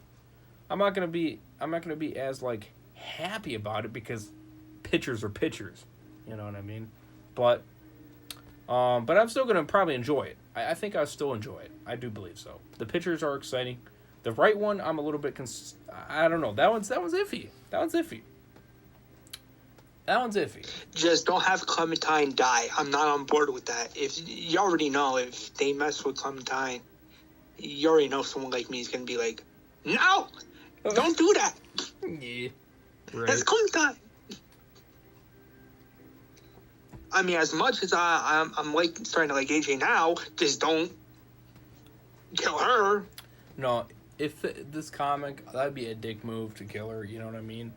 I'm not gonna be as like happy about it because pictures are pictures, you know what I mean? But I'm still gonna probably enjoy it. I think I'll still enjoy it. I do believe so. The pictures are exciting. The right one, I'm a little bit I don't know. That one's iffy. That one's iffy. Just don't have Clementine die. I'm not on board with that. If you already know, if they mess with Clementine, you already know someone like me is gonna be like, no. Don't do that. Yeah. Right. That's Clementine. I mean, as much as I'm like starting to like AJ now, just don't kill her. No, if this comic, that'd be a dick move to kill her. You know what I mean?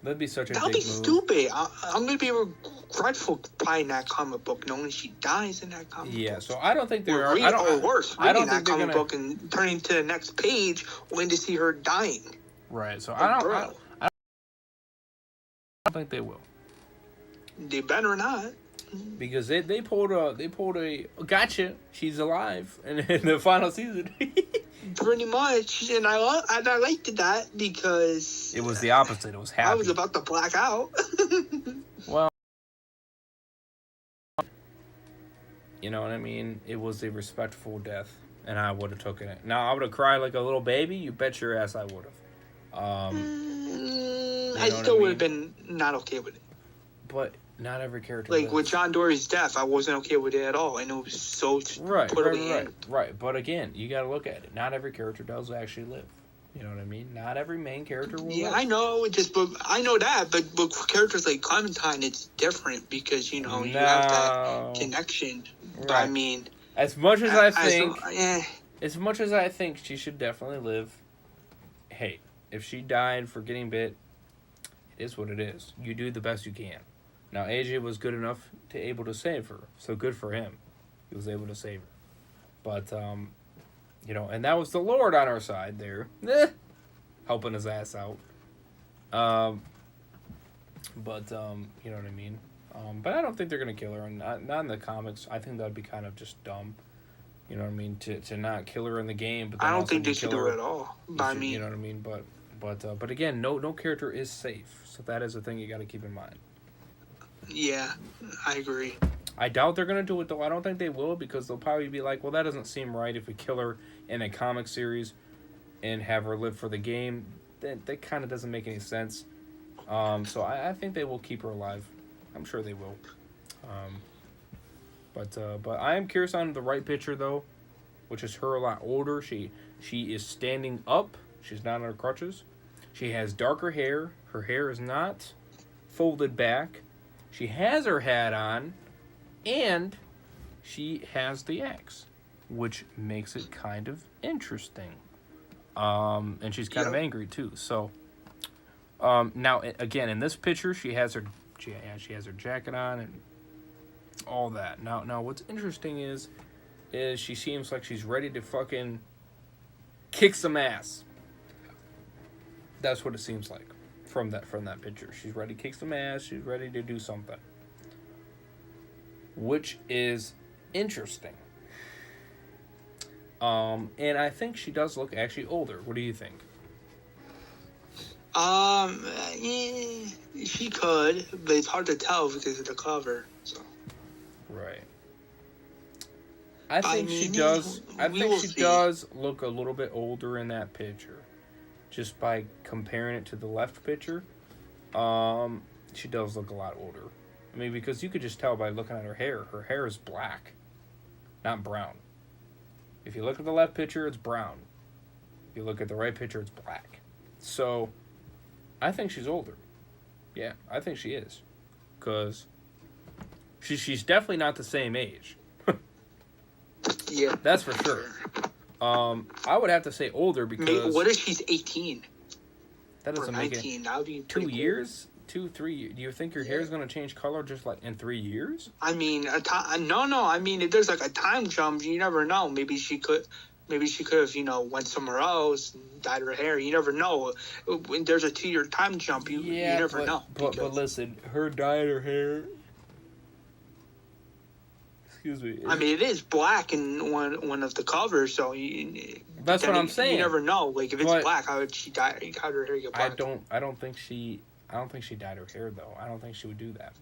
That'd be such a dick move. That'd be stupid. I'm gonna be regretful buying that comic book, knowing she dies in that comic book. Yeah, so I don't think they're. Or worse, reading that comic book and turning to the next page, only to see her dying. Right. So I don't. don't think they will. They better not. Because they pulled a gotcha. She's alive in the final season. Pretty much, and I liked that because it was the opposite. It was happy. I was about to black out. Well, you know what I mean. It was a respectful death, and I would have taken it. Now I would have cried like a little baby. You bet your ass I would have. I still would have been not okay with it. But not every character. Like with John Dory's death, I wasn't okay with it at all, and it was so right. But again, you got to look at it. Not every character does actually live. You know what I mean? Not every main character will. Yeah, live. I know. But I know that. But characters like Clementine, it's different because you have that connection. Right. But I mean, as much as I think she should definitely live. Hey, if she died for getting bit, it is what it is. You do the best you can. Now, AJ was good enough to able to save her, so good for him. He was able to save her. But, and that was the Lord on our side there. Helping his ass out. You know what I mean? But I don't think they're going to kill her, and not in the comics. I think that would be kind of just dumb. You know what I mean? To not kill her in the game. But I don't think they should do it at all. You know what I mean? But again, no character is safe. So that is a thing you got to keep in mind. Yeah, I agree. I doubt they're going to do it, though. I don't think they will, because they'll probably be like, well, that doesn't seem right if we kill her in a comic series and have her live for the game. That kind of doesn't make any sense. So I think they will keep her alive. I'm sure they will. But I am curious on the right picture, though, which is her a lot older. She is standing up. She's not on her crutches. She has darker hair. Her hair is not folded back. She has her hat on, and she has the axe, which makes it kind of interesting. And she's kind of angry too. So, now again in this picture, she has her jacket on and all that. Now what's interesting is she seems like she's ready to fucking kick some ass. That's what it seems like. From that picture, she's ready to kick some ass. She's ready to do something, which is interesting. And I think she does look actually older. What do you think? She could, but it's hard to tell because of the cover. So. Right. I think she does. I think she does look a little bit older in that picture. Just by comparing it to the left picture, she does look a lot older. I mean, because you could just tell by looking at her hair. Her hair is black, not brown. If you look at the left picture, it's brown. If you look at the right picture, it's black. So, I think she's older. Yeah, I think she is. Because she's definitely not the same age. Yeah. That's for sure. I would have to say older because... What if she's 18? That doesn't make 19. That would be 2 years? 2, 3 years? Do you think your hair is going to change color just like in 3 years? I mean, no. I mean, if there's like a time jump, you never know. Maybe she could have, went somewhere else and dyed her hair. You never know. When there's a 2-year time jump, you never know. But listen, her dyeing her hair... Excuse me. I mean, it is black in one of the covers, so that's what I'm saying. You never know. Like if it's black, how would she dye? How did her hair get black? I don't think she dyed her hair though. I don't think she would do that.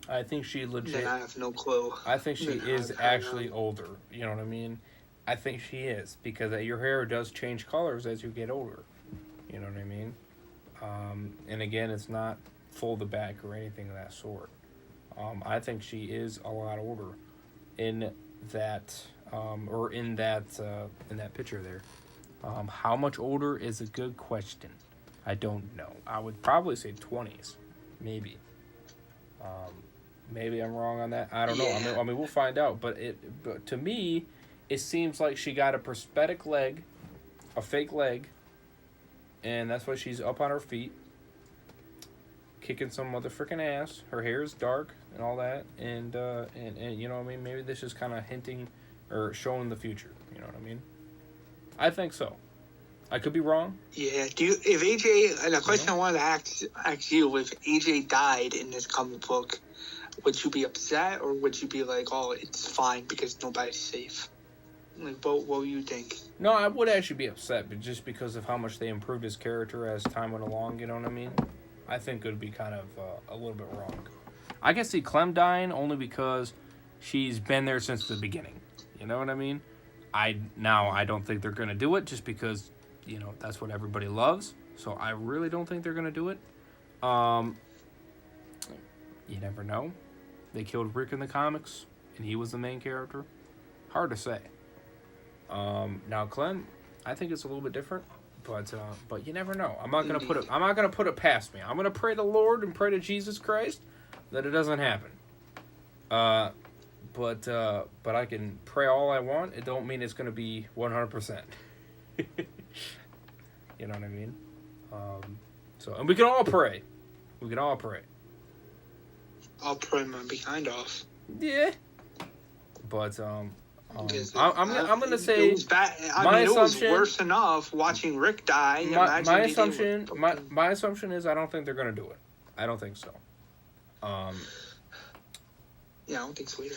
I think she legit. Then I have no clue. I think she is actually older. You know what I mean? I think she is because your hair does change colors as you get older. You know what I mean? And again, it's not folded back or anything of that sort. I think she is a lot older in that, in that picture there. How much older is a good question. I don't know. I would probably say 20s, maybe. Maybe I'm wrong on that. I don't know. I mean, we'll find out. But to me, it seems like she got a prosthetic leg, a fake leg, and that's why she's up on her feet, kicking some motherfucking ass. Her hair is dark and all that, and you know what I mean. Maybe this is kind of hinting or showing the future. You know what I mean? I think so. I could be wrong. Yeah. If AJ, and a question I wanted to ask you, if AJ died in this comic book, would you be upset or would you be like, oh, it's fine because nobody's safe? Like, what would you think? No, I would actually be upset, but just because of how much they improved his character as time went along, you know what I mean? I think it would be kind of a little bit wrong. I can see Clem dying only because she's been there since the beginning. You know what I mean? I don't think they're going to do it just because, you know, that's what everybody loves. So I really don't think they're going to do it. You never know. They killed Rick in the comics, and he was the main character. Hard to say. Now Clem, I think it's a little bit different, but you never know. I'm not gonna put it past me. I'm gonna pray to the Lord and pray to Jesus Christ that it doesn't happen. But I can pray all I want. It don't mean it's gonna be 100%. You know what I mean? And we can all pray. We can all pray. I'll pray my behind off. Yeah. But I'm gonna say it was bad. It was worse enough watching Rick die. My assumption is I don't think they're gonna do it. I don't think so. Yeah, I don't think so either.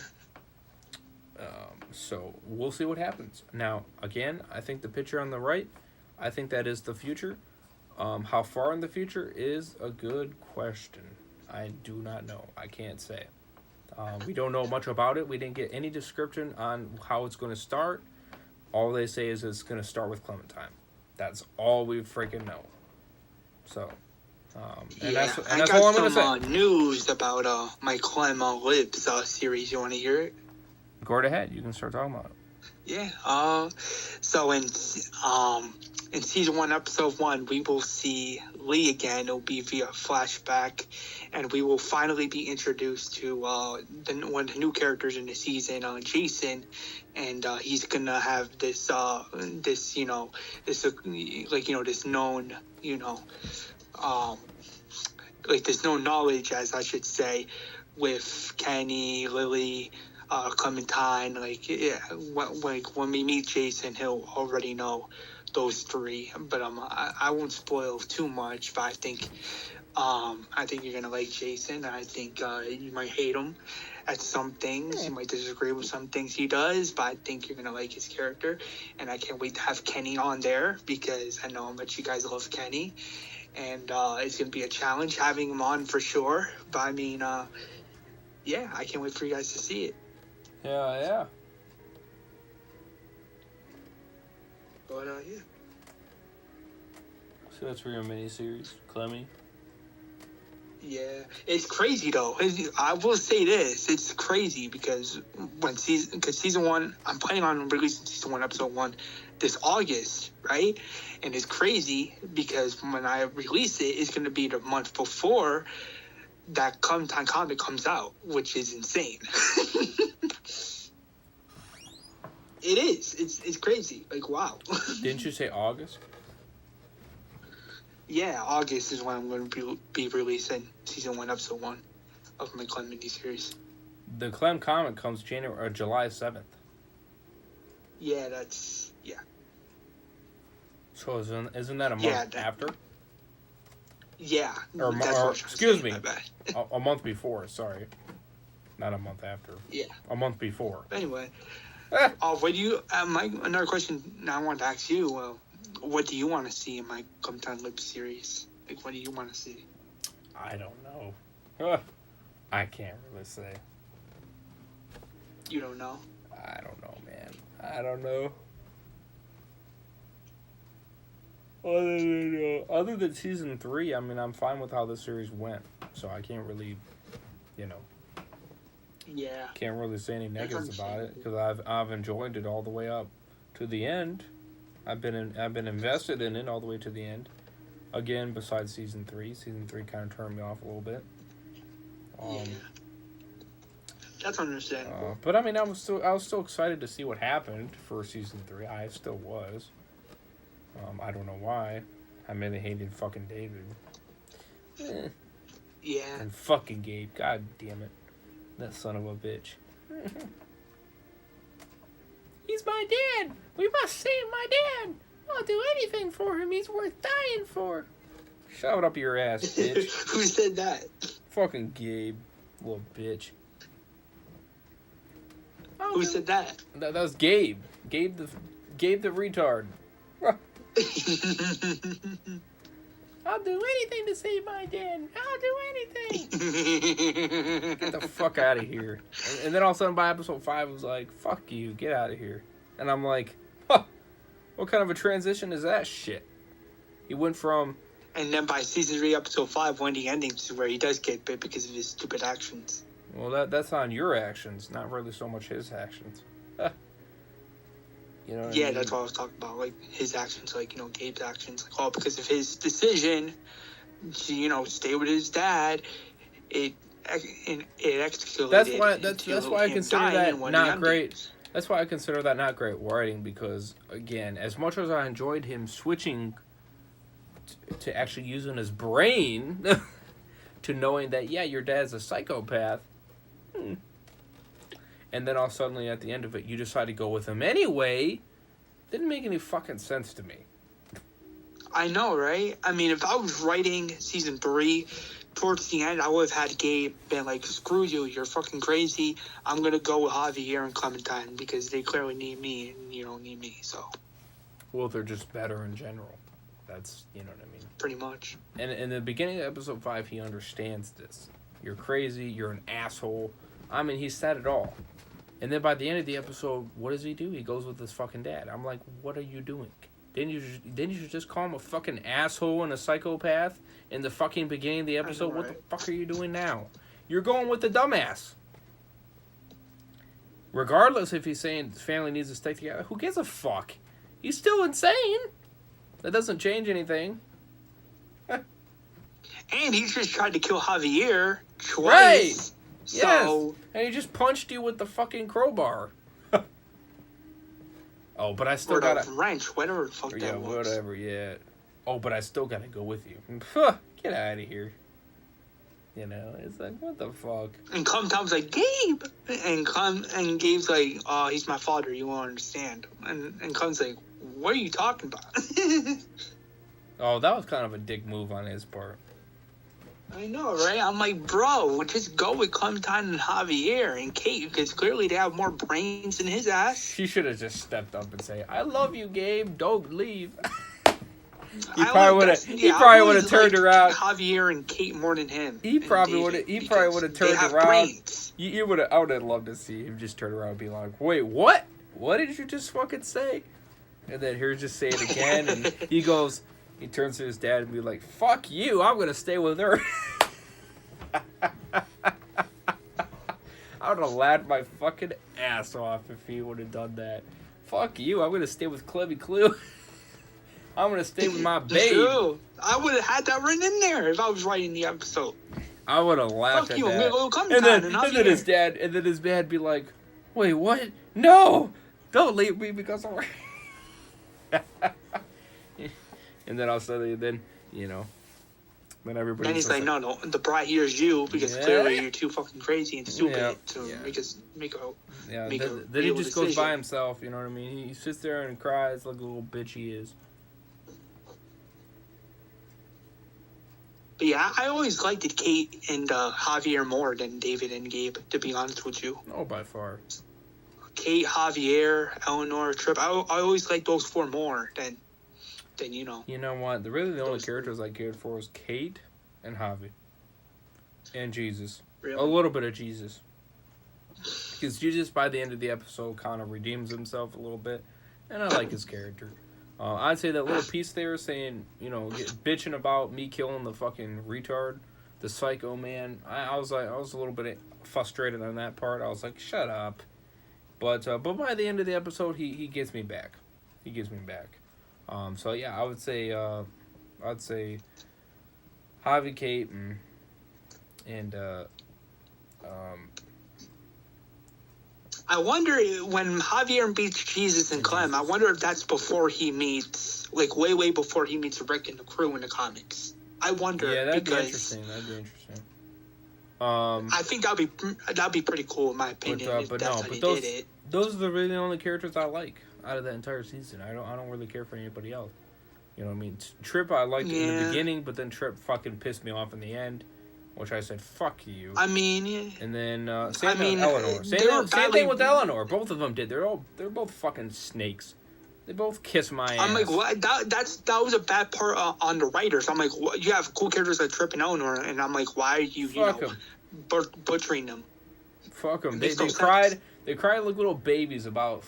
So we'll see what happens. Now, again, I think the picture on the right, I think that is the future. How far in the future is a good question. I do not know. I can't say. We don't know much about it. We didn't get any description on how it's going to start. All they say is it's going to start with Clementine. That's all we freaking know. So, that's all I'm going to say. I got some news about my Clem Lips series. You want to hear it? Go right ahead. You can start talking about it. Yeah. So in season 1, episode 1, we will see Lee again. It'll be via flashback, and we will finally be introduced to one of the new characters in the season, Jason, and he's gonna have this known this known knowledge, as I should say, with Kenny, Lily, Clementine. When we meet Jason, he'll already know those three. But I won't spoil too much. But I think you're gonna like Jason. I think you might hate him at some things. You might disagree with some things he does, but I think you're gonna like his character. And I can't wait to have Kenny on there because I know how much you guys love Kenny, and it's gonna be a challenge having him on for sure. But I mean, yeah, I can't wait for you guys to see it. Yeah. But yeah. So that's for your miniseries, Clemmy. Yeah, it's crazy though. I will say this: it's crazy because season 1, I'm planning on releasing season 1, episode 1, this August, right? And it's crazy because when I release it, it's going to be the month before that Clementine comic comes out, which is insane. It is. It's crazy. Like, wow. Didn't you say August? Yeah, August is when I'm going to be releasing season 1, episode 1 of my Clem miniseries. The Clem comic comes July 7th. Yeah, So isn't that a month after? Yeah. Excuse me. A month before, sorry. Not a month after. Yeah. A month before. Anyway. What do you... another question now I wanted to ask you. What do you want to see in my Clementine Lips series? Like, what do you want to see? I don't know. I can't really say. You don't know? I don't know, man. I don't know. Other than season 3, I mean, I'm fine with how the series went. So I can't really, Yeah. Can't really say any negatives about it because I've enjoyed it all the way up to the end. I've been invested in it all the way to the end. Again, besides season 3, season 3 kind of turned me off a little bit. Yeah. That's understandable. But I mean, I was still excited to see what happened for season 3. I still was. I don't know why. I mainly hated fucking David. Yeah. And fucking Gabe. God damn it. That son of a bitch. He's my dad. We must save my dad. I'll do anything for him. He's worth dying for. Shove it up your ass, bitch. Who said that? Fucking Gabe, little bitch. Who said that? That was Gabe. Gabe the retard. I'll do anything to save my dad. I'll do anything. Get the fuck out of here. And then all of a sudden by episode 5 it was like, fuck you, get out of here. And I'm like, huh, what kind of a transition is that shit? He went from... And then by season 3, episode 5, when the ending is where he does get bit because of his stupid actions. Well, that's on your actions, not really so much his actions. You know what I mean? That's what I was talking about. Like, his actions, like, you know, Gabe's actions. Like, all because of his decision to, you know, stay with his dad, it escalated. That's why I consider that not great. That's why I consider that not great writing, because, again, as much as I enjoyed him switching to actually using his brain to knowing that, yeah, your dad's a psychopath, and then all suddenly at the end of it, you decide to go with him anyway, didn't make any fucking sense to me. I know, right? I mean, if I was writing season 3, towards the end, I would have had Gabe been like, screw you, you're fucking crazy. I'm going to go with Javier and Clementine because they clearly need me and you don't need me, so. Well, they're just better in general. That's, you know what I mean? Pretty much. And in the beginning of episode 5, he understands this. You're crazy, you're an asshole. I mean, he said it all. And then by the end of the episode, what does he do? He goes with his fucking dad. I'm like, what are you doing? Didn't you just call him a fucking asshole and a psychopath in the fucking beginning of the episode? Know, right? What the fuck are you doing now? You're going with the dumbass. Regardless if he's saying his family needs to stay together, who gives a fuck? He's still insane. That doesn't change anything. And he just tried to kill Javier twice. Right. So... Yes. And he just punched you with the fucking crowbar. Oh, but I still gotta... wrench, whatever the fuck that was. Yeah, whatever, yeah. Oh, but I still gotta go with you. Get out of here. You know, it's like, what the fuck? And Tom's like, Gabe! And Gabe's like, oh, he's my father, you won't understand. And Clem's like, what are you talking about? Oh, that was kind of a dick move on his part. I know, right? I'm like, bro, just go with Clementine and Javier and Kate, because clearly they have more brains than his ass. She should have just stepped up and say, I love you, Gabe, don't leave. He probably would have turned around. Javier and Kate more than him. He probably would have turned around. Brains. I would have loved to see him just turn around and be like, wait, what? What did you just fucking say? And then he'll just say it again, and he turns to his dad and be like, fuck you, I'm going to stay with her. I would have laughed my fucking ass off if he would have done that. Fuck you, I'm going to stay with Clem Clue. I'm going to stay with my babe. True. I would have had that written in there if I was writing the episode. I would have laughed Fuck at you, that. And then his dad be like, wait, what? No! Don't leave me because of her. And then all of a sudden, then everybody. Then he's like, no, the bride here is you because clearly you're too fucking crazy and stupid to make a. Then he just goes by himself. You know what I mean? He sits there and cries like a little bitch he is. But yeah, I always liked Kate and Javier more than David and Gabe. To be honest with you. Oh, by far. Kate, Javier, Eleanor, Tripp. I always liked those 4 more than you know. You know what? The only characters I cared for was Kate and Javi. And Jesus. Really? A little bit of Jesus. Because Jesus, by the end of the episode, kind of redeems himself a little bit. And I like his character. I'd say that little piece there saying, bitching about me killing the fucking retard, the psycho man. I was a little bit frustrated on that part. I was like, shut up. But by the end of the episode, he gets me back. He gives me back. So yeah, I would say Javi, Kate, and I wonder when Javier beats Jesus and Clem, I wonder if that's before he meets, like way before he meets Rick and the crew in the comics. I wonder. Yeah, that'd be interesting. I think that'd be pretty cool in my opinion. Those are the really only characters I like. out of that entire season. I don't really care for anybody else. You know what I mean? Trip I liked in the beginning, but then Trip fucking pissed me off in the end, which I said, fuck you. I mean... And then, same with Eleanor. Same thing with Eleanor. Both of them did. They're both fucking snakes. They both kiss my ass. I'm like, what? That was a bad part on the writers. I'm like, what? You have cool characters like Trip and Eleanor, and I'm like, why are you, butchering them? Fuck them. They cried. They cried like little babies about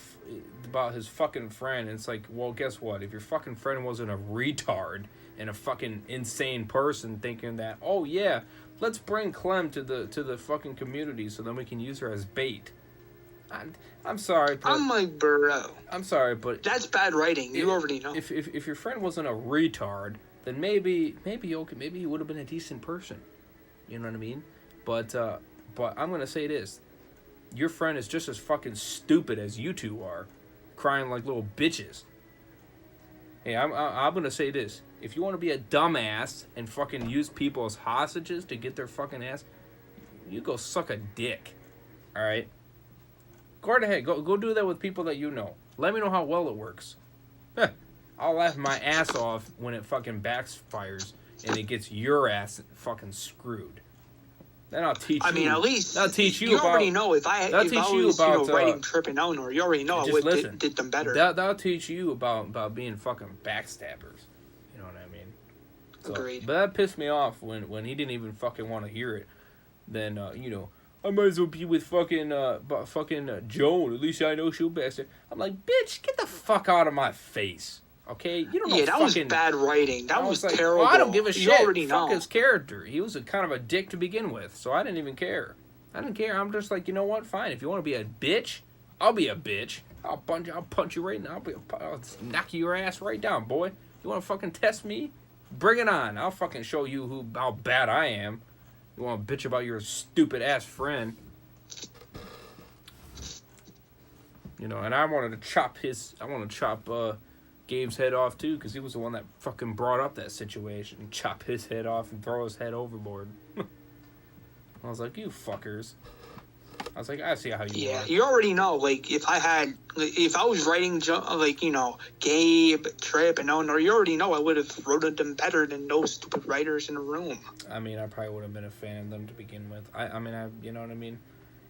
his fucking friend. And it's like, well, guess what? If your fucking friend wasn't a retard and a fucking insane person thinking that, oh yeah, let's bring Clem to the fucking community so then we can use her as bait. I'm sorry, but... I'm like, bro. I'm sorry, but... That's bad writing. You already know. If your friend wasn't a retard, then maybe okay, maybe he would have been a decent person. You know what I mean? But I'm going to say this. Your friend is just as fucking stupid as you two are. Crying like little bitches. Hey, I'm going to say this. If you want to be a dumbass and fucking use people as hostages to get their fucking ass, you go suck a dick. Alright? Go right ahead. Go do that with people that you know. Let me know how well it works. I'll laugh my ass off when it fucking backfires and it gets your ass fucking screwed. Then I'll teach you. I mean, at least I'll teach you you about, already know if I was writing Trip and Eleanor, you already know I would did them better. That'll teach you about being fucking backstabbers. You know what I mean? So, agreed. But that pissed me off when he didn't even fucking want to hear it. Then I might as well be with fucking Joan. At least I know she'll backstab. I'm like, bitch, get the fuck out of my face. Okay, you don't know. Yeah, that was bad writing. That was like, terrible. Well, I don't give a shit. You already know. Fuck his character. He was a kind of a dick to begin with, so I didn't even care. I didn't care. I'm just like, you know what? Fine. If you want to be a bitch, I'll be a bitch. I'll punch you right now. I'll knock your ass right down, boy. You want to fucking test me? Bring it on. I'll fucking show you how bad I am. You want to bitch about your stupid ass friend? And I wanted to chop Gabe's head off too, because he was the one that fucking brought up that situation. Chop his head off and throw his head overboard. I was like, you fuckers. I was like, I see how you are. Yeah, you already know. Like, if I was writing, Gabe, Trip, and Eleanor, you already know I would have wrote them better than those stupid writers in the room. I mean, I probably would have been a fan of them to begin with. I mean, you know what I mean?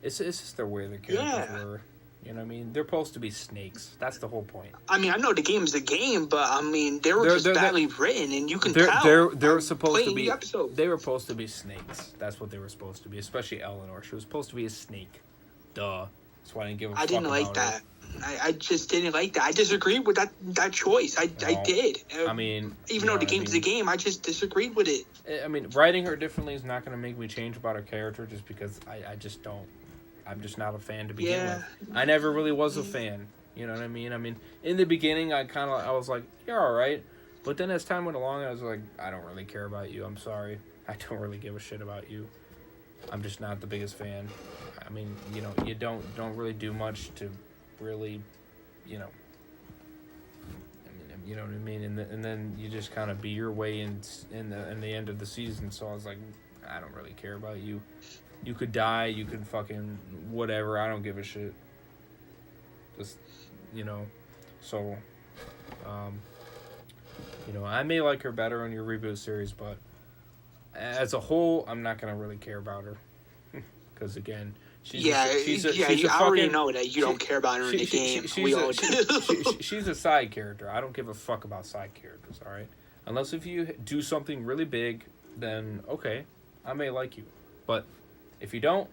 It's just their way their characters were. You know what I mean? They're supposed to be snakes. That's the whole point. I mean, I know the game's the game, but I mean, they're just badly written, and you can tell. They're supposed to be. They were supposed to be snakes. That's what they were supposed to be. Especially Eleanor. She was supposed to be a snake. Duh. That's why I didn't give a fuck. I didn't like that. I just didn't like that. I disagreed with that choice. I did. I mean, even though the game's the game, I just disagreed with it. I mean, writing her differently is not going to make me change about her character, just because I just don't. I'm just not a fan to begin with. I never really was a fan. You know what I mean? I mean, in the beginning, I was like, you're all right. But then as time went along, I was like, I don't really care about you. I'm sorry. I don't really give a shit about you. I'm just not the biggest fan. I mean, you don't really do much to really, you know what I mean? And then you just kind of be your way in the end of the season. So I was like, I don't really care about you. You could die, you could fucking whatever, I don't give a shit. Just, so, I may like her better on your reboot series, but as a whole, I'm not going to really care about her. Because, again, she's I already know that you don't care about her in the game. We all do. She's a side character. I don't give a fuck about side characters, all right? Unless if you do something really big, then, okay, I may like you. But if you don't,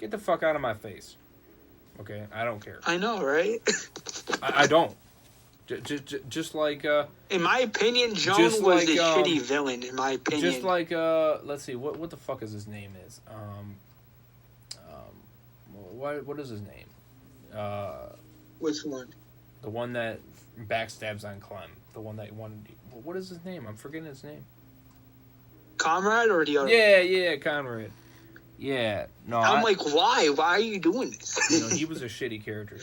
get the fuck out of my face. Okay? I don't care. I know, right? I don't. Just like... in my opinion, Joan was a shitty villain, in my opinion. Just like, let's see, what the fuck is his name is? What is his name? Which one? The one that backstabs on Clem. The one that wanted... What is his name? I'm forgetting his name. Conrad or the other? Yeah, Conrad. Yeah, no. I'm like, why? Why are you doing this? He was a shitty character.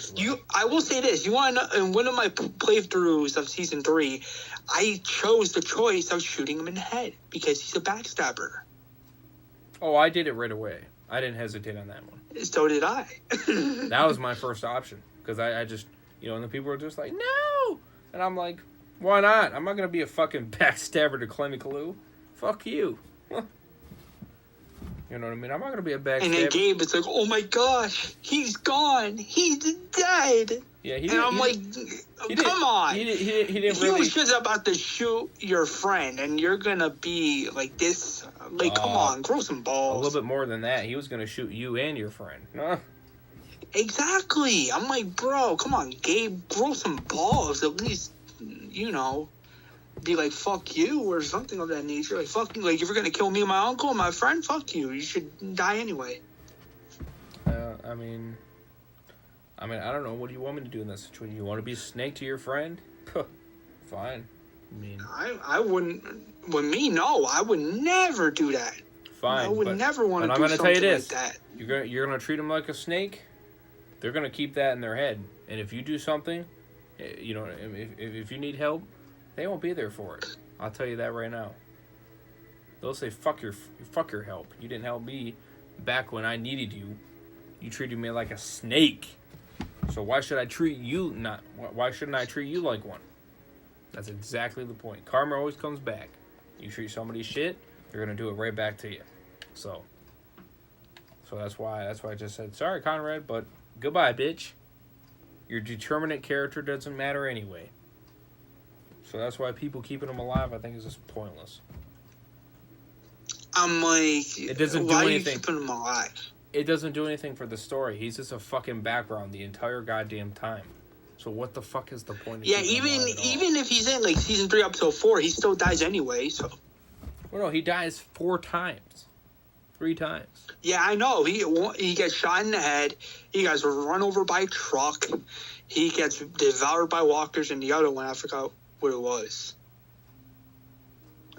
I will say this. You want to know? In one of my playthroughs of season 3, I chose the choice of shooting him in the head because he's a backstabber. Oh, I did it right away. I didn't hesitate on that one. So did I. That was my first option because I just, You know, and the people are just like, no! And I'm like, why not? I'm not going to be a fucking backstabber to Clemmy Kaloo. Fuck you. You know what I mean? I'm not going to be a backstabber. And then Gabe is like, oh my gosh, he's gone. He's dead. Yeah, and I'm like, come on. He didn't really... He was just about to shoot your friend, and you're going to be like this. Like, come on, grow some balls. A little bit more than that. He was going to shoot you and your friend. Huh? Exactly. I'm like, bro, come on, Gabe, grow some balls. At least, you know, be like, fuck you or something of that nature. Like, fuck you. Like, if you're going to kill me and my uncle and my friend, fuck you. You should die anyway. I mean, I don't know. What do you want me to do in that situation? You want to be a snake to your friend? Fine. I mean, I wouldn't. With me, no. I would never do that. Fine. I would never want to do something tell you this. like that. You're gonna treat them like a snake. They're gonna keep that in their head. And if you do something, you know, if you need help, they won't be there for it. I'll tell you that right now. They'll say, "Fuck your help. You didn't help me back when I needed you. You treated me like a snake. So why should I treat you not? Why shouldn't I treat you like one?" That's exactly the point. Karma always comes back. You treat somebody shit, they're gonna do it right back to you. So that's why I just said, sorry, Conrad, but goodbye, bitch. Your determinate character doesn't matter anyway. So that's why people keeping him alive, I think, is just pointless. I'm like, it doesn't do why anything. Are you keeping him alive? It doesn't do anything for the story. He's just a fucking background the entire goddamn time. So what the fuck is the point of even if he's in like season 3 episode 4, he still dies anyway, so. Well, no, he dies 4 times. 3 times. Yeah, I know. He gets shot in the head. He gets run over by a truck. He gets devoured by walkers, and the other one, I forgot what it was.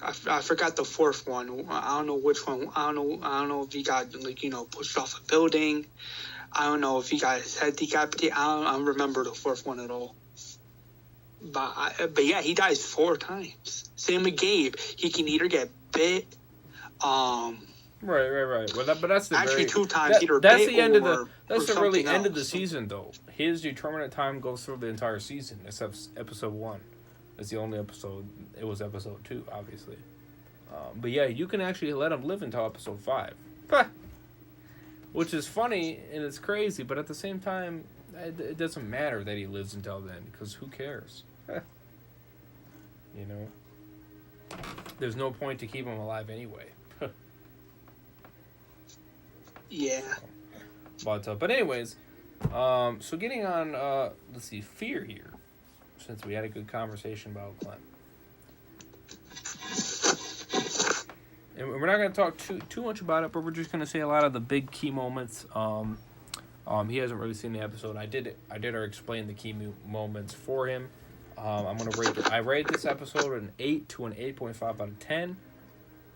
I forgot the 4th one. I don't know which one. I don't know if he got, like, you know, pushed off a building. I don't know if he got his head decapitated. I don't remember the 4th one at all. But yeah, he dies 4 times. Same with Gabe. He can either get bit. Right. Well, but that's the actually 2 times. That's the end of the. That's the really end of the season, though. His determinate time goes through the entire season, except episode 1. It's the only episode. It was episode 2, obviously. But yeah, you can actually let him live until episode 5. Which is funny and it's crazy, but at the same time, it doesn't matter that he lives until then, because who cares? You know? There's no point to keep him alive anyway. Yeah. But anyways, so getting on, let's see, fear here, since we had a good conversation about Clem. And we're not going to talk too much about it, but we're just going to say a lot of the big key moments. He hasn't really seen the episode. I did explain the key moments for him. I'm going to rate it. I rate this episode an 8 to an 8.5 out of 10.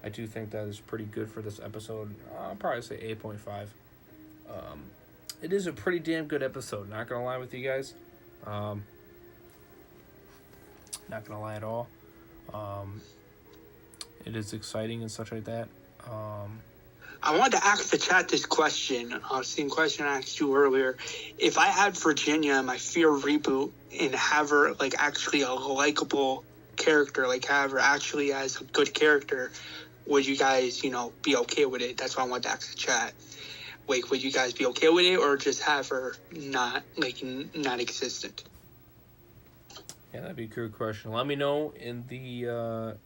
I do think that is pretty good for this episode. I'll probably say 8.5. It is a pretty damn good episode. Not going to lie with you guys. Not going to lie at all. It is exciting and such like that. I wanted to ask the chat this question. Same question I asked you earlier. If I had Virginia in my Fear reboot and have her like actually a likable character, like have her actually as a good character, would you guys, you know, be okay with it? That's why I wanted to ask the chat. Like, would you guys be okay with it, or just have her not existent? Yeah, that'd be a good question. Let me know in the.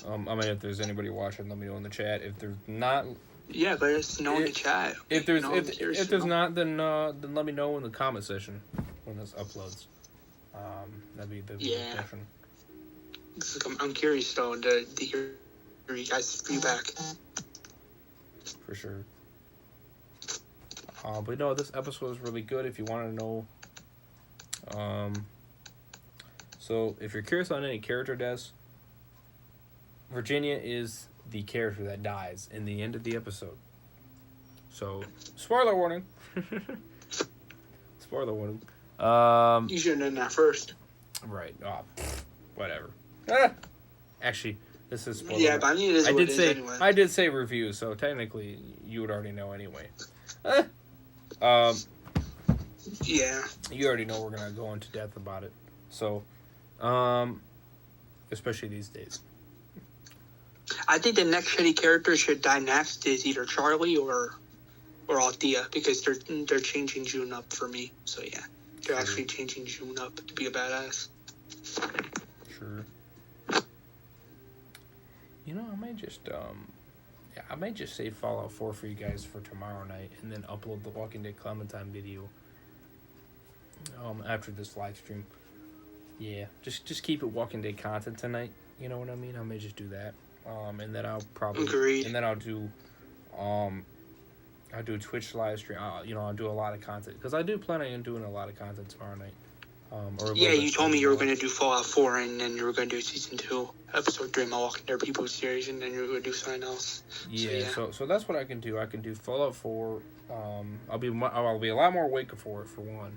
I mean, if there's anybody watching, let me know in the chat. If there's not, yeah, let us know in the chat. If there's if there's not, then let me know in the comment section when this uploads. That'd be a good question. I'm curious though to hear you guys' feedback. For sure. But no, this episode is really good. If you want to know, so if you're curious on any character deaths, Virginia is the character that dies in the end of the episode. So, spoiler warning. Spoiler warning. You should have done that first. Right. Whatever. Actually, this is spoiler. Yeah, but I mean, it is what it is anyway. I did say review, so technically you would already know anyway. Yeah. You already know we're gonna go into depth about it. So, especially these days. I think the next shitty character should die next is either Charlie or Althea, because they're changing June up for me. So yeah, they're actually changing June up to be a badass. Sure. You know, I might just save Fallout 4 for you guys for tomorrow night, and then upload the Walking Dead Clementine video after this live stream. Yeah, just keep it Walking Dead content tonight. You know what I mean? I may just do that. And then I'll probably Agreed. And then I'll do a Twitch live stream. I'll do a lot of content because I do plan on doing a lot of content tomorrow night. Yeah, you told me you were going to do Fallout 4, and then you were going to do Season 2, Episode 3 of my Walking Dead Reboot series, and then you were going to do something else. Yeah, so that's what I can do. I can do Fallout 4. I'll be a lot more awake for it, for one.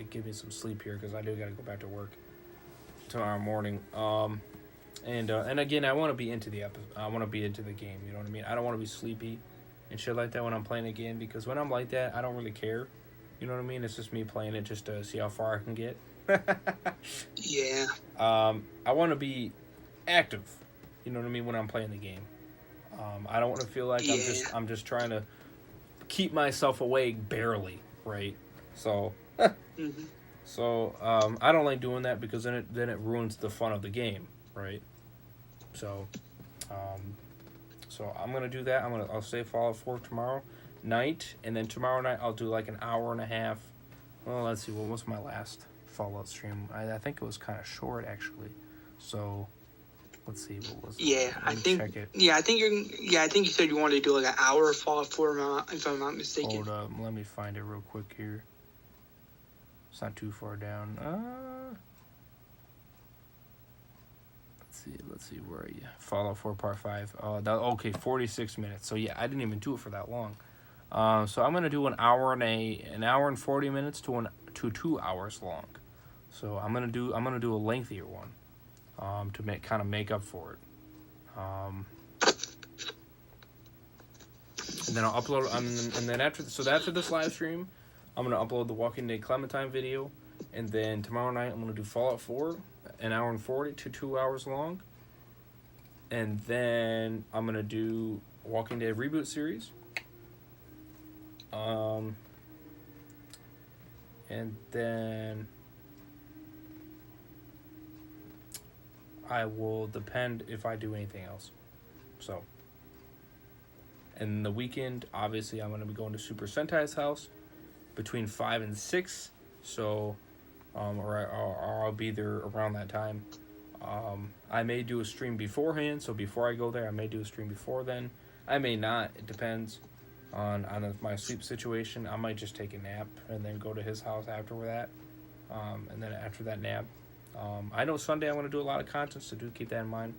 Give me some sleep here because I do got to go back to work tomorrow morning. And again, I want to be into the episode. I want to be into the game. You know what I mean? I don't want to be sleepy and shit like that when I'm playing a game, because when I'm like that, I don't really care. You know what I mean? It's just me playing it just to see how far I can get. Yeah. I want to be active. You know what I mean? When I'm playing the game, I don't want to feel like I'm just trying to keep myself awake barely, right? So, so I don't like doing that because then it ruins the fun of the game, right? So, so I'm gonna do that. I'll save Fallout 4 tomorrow night, and then tomorrow night I'll do like an hour and a half. Well, let's see, what was my last Fallout stream? I think it was kind of short actually. So, let's see, what was it? Yeah, I think. Check it. Yeah, I think you said you wanted to do like an hour of Fallout 4, if I'm not mistaken. Hold up, let me find it real quick here. It's not too far down. Let's see, where are you? Fallout 4 Part 5. Okay, 46 minutes. So yeah, I didn't even do it for that long. So I'm gonna do an hour and 40 minutes to 2 hours long. So I'm gonna do a lengthier one, to make up for it. And then I'll upload. And then after this live stream, I'm gonna upload the Walking Dead Clementine video, and then tomorrow night I'm gonna do Fallout 4, an hour and 40 to 2 hours long, and then I'm gonna do Walking Dead Reboot series. And then I will depend if I do anything else. So, and the weekend, obviously, I'm gonna be going to Super Sentai's house between 5 and 6. So, or I'll be there around that time. I may do a stream beforehand, so before I go there, I may do a stream before then. I may not. It depends on my sleep situation. I might just take a nap and then go to his house after that. And then after that nap, I know Sunday I'm going to do a lot of content, so do keep that in mind.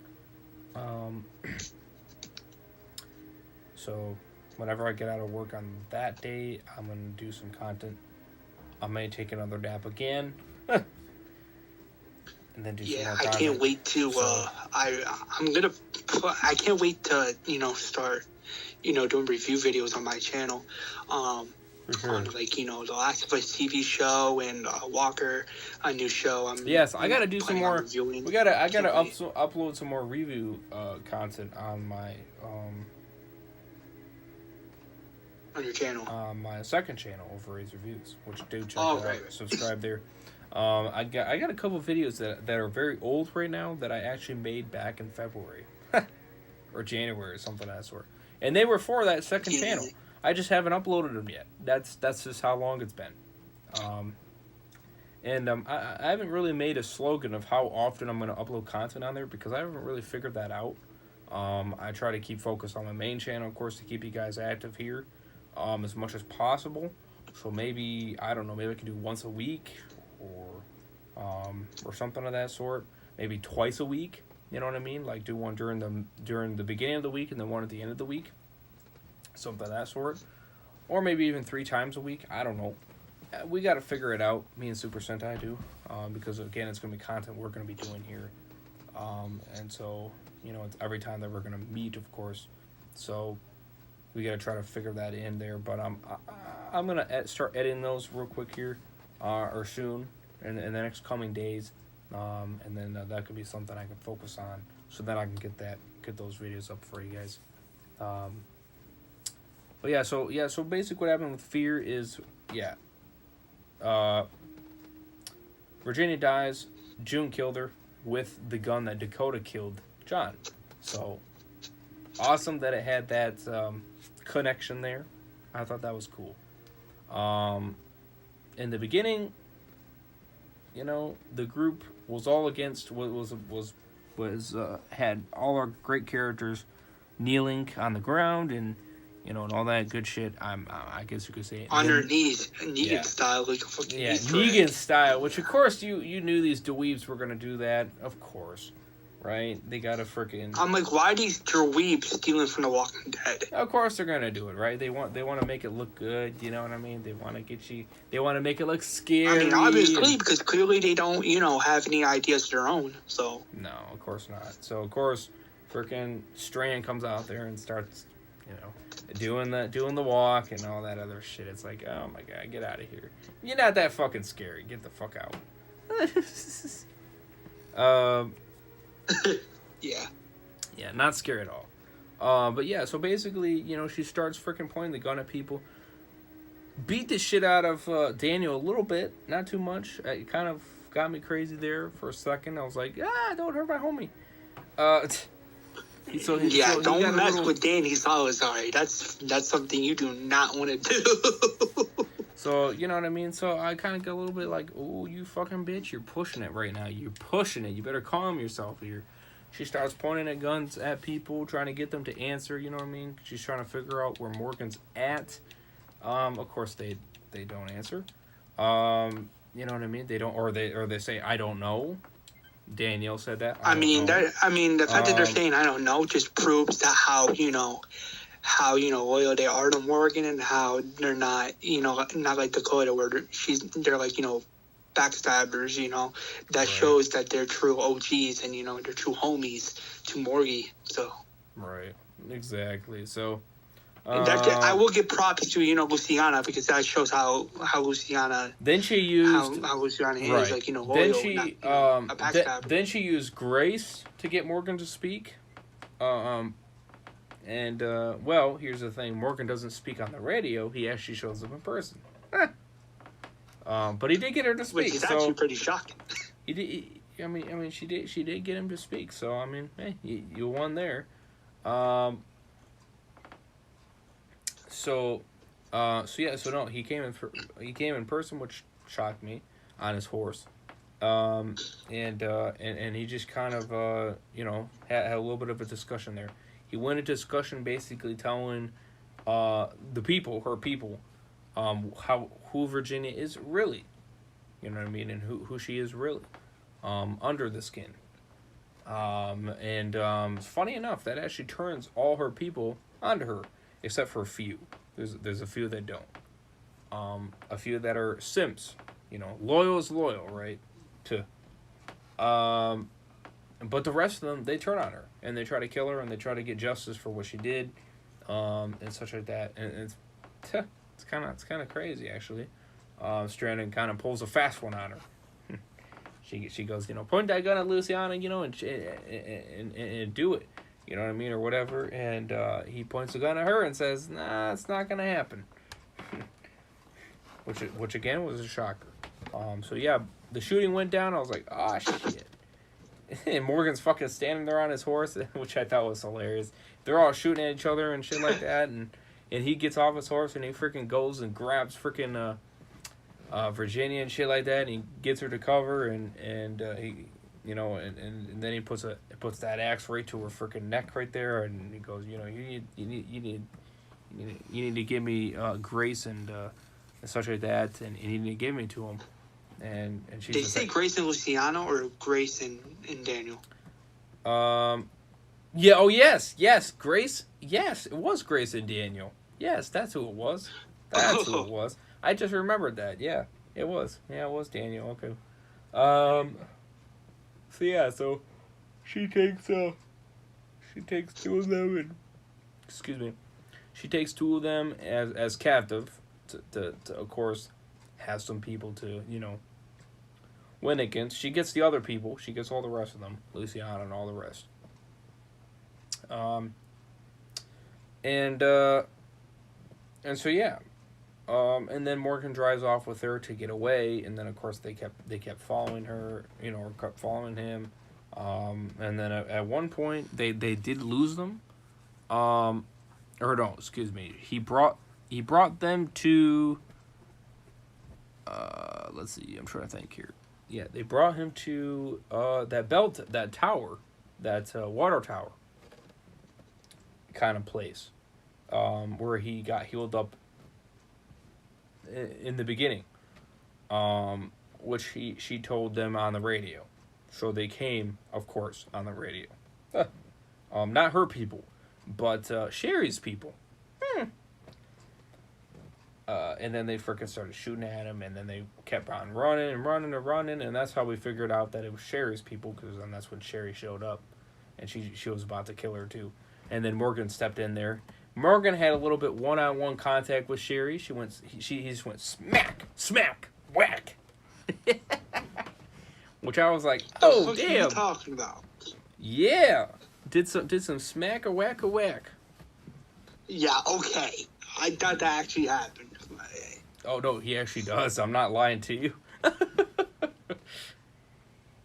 So whenever I get out of work on that day, I'm going to do some content. I may take another nap again. And then do some more content. I can't wait to I can't wait to start doing review videos on my channel, on like the Last of Us TV show and Walker, a new show. I gotta do some more. I gotta upload some more review content on my on your channel, my second channel, Over A's Reviews, which do check out. Right. Subscribe there. I got a couple videos that are very old right now that I actually made back in February or January or something of that sort, and they were for that second channel. I just haven't uploaded them yet. That's just how long it's been. I haven't really made a slogan of how often I'm going to upload content on there because I haven't really figured that out. I try to keep focused on my main channel, of course, to keep you guys active here as much as possible. So maybe, I don't know, maybe I can do once a week or something of that sort. Maybe twice a week, you know what I mean? Like do one during the beginning of the week and then one at the end of the week. Something of that sort. Or maybe even 3 times a week. I don't know. We got to figure it out, me and Super Sentai do. Because, again, it's going to be content we're going to be doing here. And so, it's every time that we're going to meet, of course. So, we gotta try to figure that in there. But I'm gonna start editing those real quick here, or soon, in the next coming days, and then that could be something I can focus on, so then I can get those videos up for you guys. But so basically what happened with Fear is Virginia dies. June killed her with the gun that Dakota killed John. So awesome that it had that connection there. I thought that was cool. In the beginning, the group was all against had all our great characters kneeling on the ground and and all that good shit. I guess you could say it. On their knees, Negan style, like a fucking Negan style. Which of course you knew these dweebs were gonna do that. Of course, right? They gotta freaking. I'm like, why are these dweebs stealing from The Walking Dead? Of course they're gonna do it, right? They want to make it look good. You know what I mean? They want to get you. They want to make it look scary. I mean, obviously, because clearly they don't, have any ideas of their own. So no, of course not. So of course, freaking Strand comes out there and starts, doing the walk and all that other shit. It's like, oh my god, get out of here. You're not that fucking scary. Get the fuck out. Yeah, not scary at all. But yeah, so basically, she starts freaking pointing the gun at people. Beat the shit out of Daniel a little bit, not too much. It kind of got me crazy there for a second. I was like, don't hurt my homie. Don't mess with Danny Salazar. That's something you do not want to do. So, you know what I mean? So I kind of got a little bit like, oh, you fucking bitch, you're pushing it right now. You're pushing it. You better calm yourself here. She starts pointing at guns at people, trying to get them to answer, you know what I mean? She's trying to figure out where Morgan's at. Of course, they don't answer. You know what I mean? They don't, or they say, I don't know. Danielle said that. The fact that they're saying I don't know just proves that how loyal they are to Morgan, and how they're not not like Dakota where they're like backstabbers. That right. Shows that they're true OGs and they're true homies to Morgie. So right, exactly. So I will give props to Luciana, because that shows how Luciana. Then she used how Luciana right. is loyal. Then she not, a backstabber. Then she used Grace to get Morgan to speak. Well, here's the thing: Morgan doesn't speak on the radio. He actually shows up in person. But he did get her to speak. Which is actually pretty shocking. He did. She did get him to speak. So hey, you won there. So no, he came in person, which shocked me, on his horse, and he just kind of had a little bit of a discussion there. He went into discussion basically telling her people, who Virginia is really, you know what I mean, and who she is really, under the skin. Funny enough, that actually turns all her people onto her. Except for a few. There's a few that don't. A few that are simps. Loyal is loyal, right? But the rest of them, they turn on her. And they try to kill her, and they try to get justice for what she did. And such like that. And it's kind of crazy, actually. Strandon kind of pulls a fast one on her. She goes, point that gun at Luciana, and do it. You know what I mean, or whatever, and he points the gun at her and says, "Nah, it's not gonna happen." which again was a shocker. So yeah, the shooting went down. I was like, "Ah, shit!" And Morgan's fucking standing there on his horse, which I thought was hilarious. They're all shooting at each other and shit like that, and he gets off his horse and he freaking goes and grabs freaking Virginia and shit like that, and he gets her to cover, and he. And then he puts that axe right to her freaking neck right there, and he goes, you need to give me Grace and such like that, and you need to give me to him, and she's. Did they say Grace and Luciano or Grace and Daniel? Yeah. Oh yes, Grace. Yes, it was Grace and Daniel. Yes, that's who it was. Who it was. I just remembered that. Yeah, it was. Yeah, it was Daniel. Okay. So she takes two of them, and She takes 2 of them as captive to of course have some people to win against. She gets the other people. She gets all the rest of them, Luciana and all the rest. And so yeah. And then Morgan drives off with her to get away, and then of course they kept following her, or kept following him. And then at one point they did lose them. Or no, excuse me. He brought them to. Let's see. I'm trying to think here. Yeah, they brought him to that tower, that water tower kind of place, where he got healed up in the beginning, which she told them on the radio. So they came, of course, on the radio. Not her people, but Sherry's people. And then they freaking started shooting at him, and then they kept on running, and that's how we figured out that it was Sherry's people, because then that's when Sherry showed up, and she was about to kill her too. And then Morgan stepped in there. Morgan had a little bit one-on-one contact with Sherry. He just went smack, whack. Which I was like, oh damn! What are you talking about? Yeah, did some smack a whack a whack. Yeah, okay. I thought that actually happened. Oh no, he actually does. I'm not lying to you.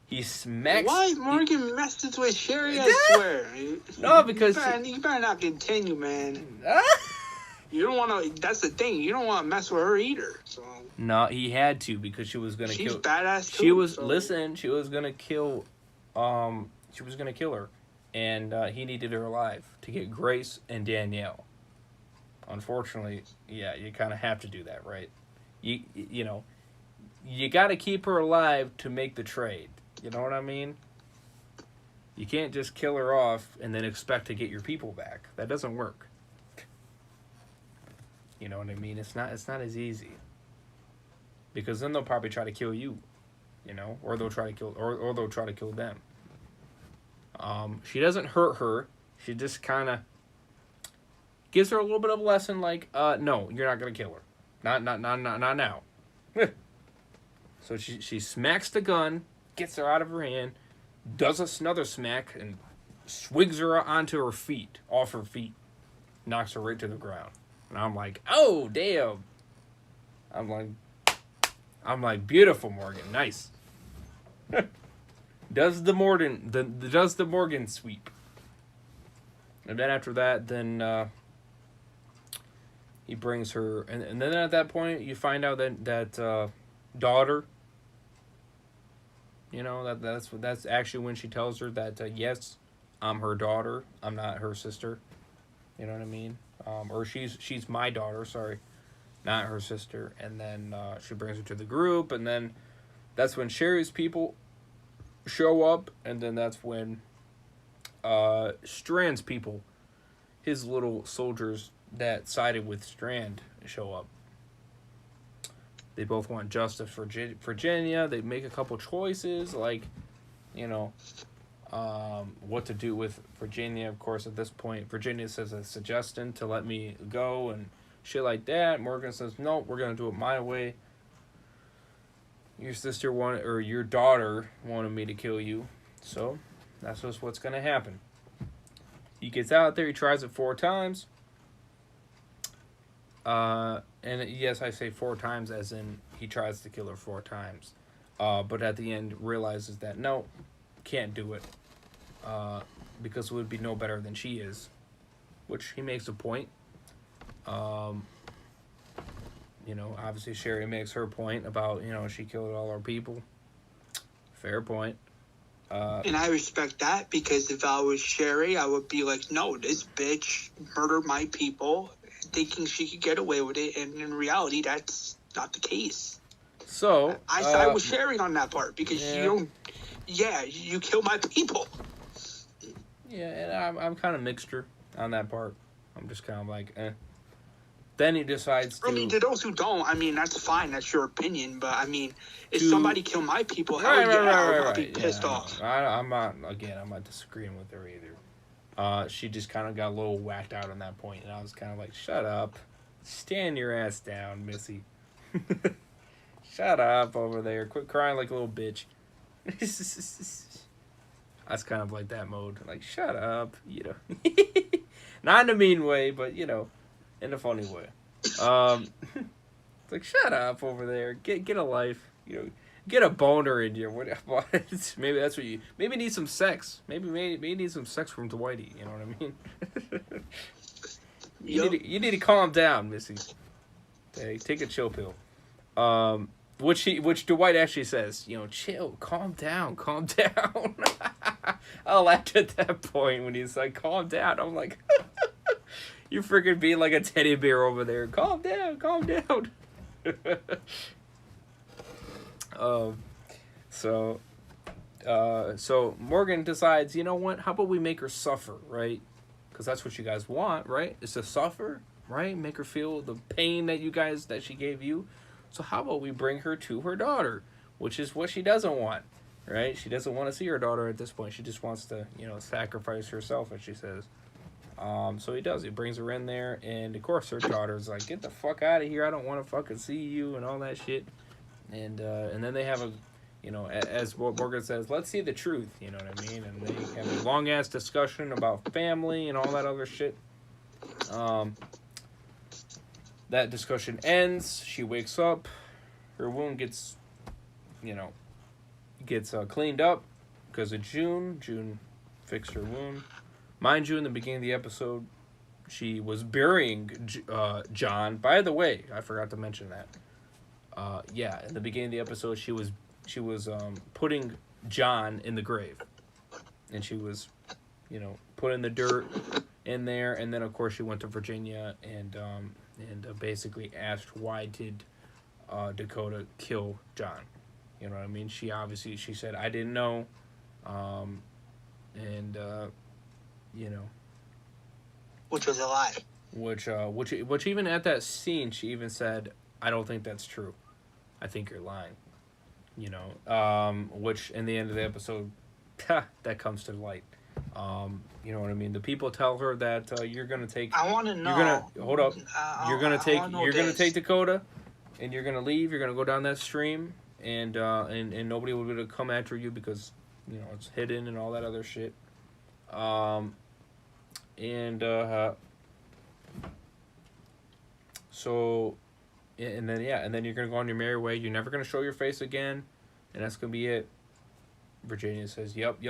He smacks. Why Morgan messes with Sherry? I swear. No, because you better not continue, man. You don't want to. That's the thing. You don't want to mess with her either. So. No, he had to, because she was gonna kill. She's badass too. She was She was gonna kill. She was gonna kill her, and he needed her alive to get Grace and Danielle. Unfortunately, yeah, you kind of have to do that, right? You know, you got to keep her alive to make the trade. You know what I mean? You can't just kill her off and then expect to get your people back. That doesn't work. You know what I mean? It's not as easy. Because then they'll probably try to kill you, or they'll try to kill or they'll try to kill them. She doesn't hurt her. She just kind of gives her a little bit of a lesson, like, no, you're not gonna kill her. Not now. So she smacks the gun, gets her out of her hand, does another smack, and swigs her onto her feet, off her feet, knocks her right to the ground. And I'm like, oh damn. I'm like, beautiful, Morgan, nice. does the Morgan sweep. And then after that, he brings her, and then at that point you find out that daughter. That's actually when she tells her that yes, I'm her daughter. I'm not her sister. You know what I mean? Or she's my daughter. Sorry, not her sister. And then she brings her to the group, and then that's when Sherry's people show up, and then that's when Strand's people, his little soldiers that sided with Strand, show up. They both want justice for Virginia. They make a couple choices, like, what to do with Virginia. Of course, at this point, Virginia says a suggestion to let me go and shit like that. Morgan says, no, we're going to do it my way. Your daughter wanted me to kill you. So, that's just what's going to happen. He gets out there. He tries it 4 times. And yes, I say 4 times as in he tries to kill her 4 times. But at the end realizes that no, can't do it. Because it would be no better than she is. Which he makes a point. Obviously Sherry makes her point about, she killed all our people. Fair point. And I respect that, because if I was Sherry, I would be like, no, this bitch murdered my people, thinking she could get away with it, and in reality, that's not the case. So I was sharing on that part, because you kill my people. Yeah, and I'm kind of mixture on that part. I'm just kind of like, eh. Then he decides to... I mean, to those who don't, that's fine. That's your opinion. But, if somebody killed my people, I'll be pissed off. I'm not disagreeing with her either. She just kind of got a little whacked out on that point, and I was kind of like, shut up. Stand your ass down, Missy. Shut up over there. Quit crying like a little bitch. That's kind of like that mode. Like, shut up, you know. Not in a mean way, but, you know, in a funny way. It's like, shut up over there. Get a life. You know, get a boner in you. Maybe that's what you... Maybe need some sex. Maybe need some sex from Dwighty. You know what I mean? You need to calm down, Missy. Okay, take a chill pill. Which Dwight actually says, you know, chill, calm down. I laughed at that point when he's like, calm down. I'm like, you're freaking being like a teddy bear over there. Calm down. So Morgan decides, you know what? How about we make her suffer, right? Because that's what you guys want, right? Is to suffer, right? Make her feel the pain that she gave you. So how about we bring her to her daughter, which is what she doesn't want, right? She doesn't want to see her daughter at this point. She just wants to, you know, sacrifice herself, as she says. So he does. He brings her in there, and of course her daughter's like, "Get the fuck out of here! I don't want to fucking see you," and all that shit. And then they have a, you know, as Morgan says, let's see the truth. You know what I mean? And they have a long ass discussion about family and all that other shit. That discussion ends. She wakes up. Her wound gets cleaned up because of June. June fixed her wound. Mind you, in the beginning of the episode, she was burying John. By the way, I forgot to mention that. In the beginning of the episode, she was putting John in the grave, and she was, you know, putting the dirt in there, and then of course she went to Virginia and basically asked, why did Dakota kill John? You know what I mean? She said, I didn't know, you know, which was a lie. Which even at that scene, she even said, I don't think that's true. I think you're lying. You know, which in the end of the episode, that comes to light. You know what I mean? The people tell her that you're gonna take. I want to know. You're gonna hold up. You're gonna take Dakota, and you're gonna leave. You're gonna go down that stream, and nobody will be able to come after you because, you know, it's hidden and all that other shit. So, and then you're gonna go on your merry way. You're never gonna show your face again, and that's gonna be it. Virginia says, "Yep,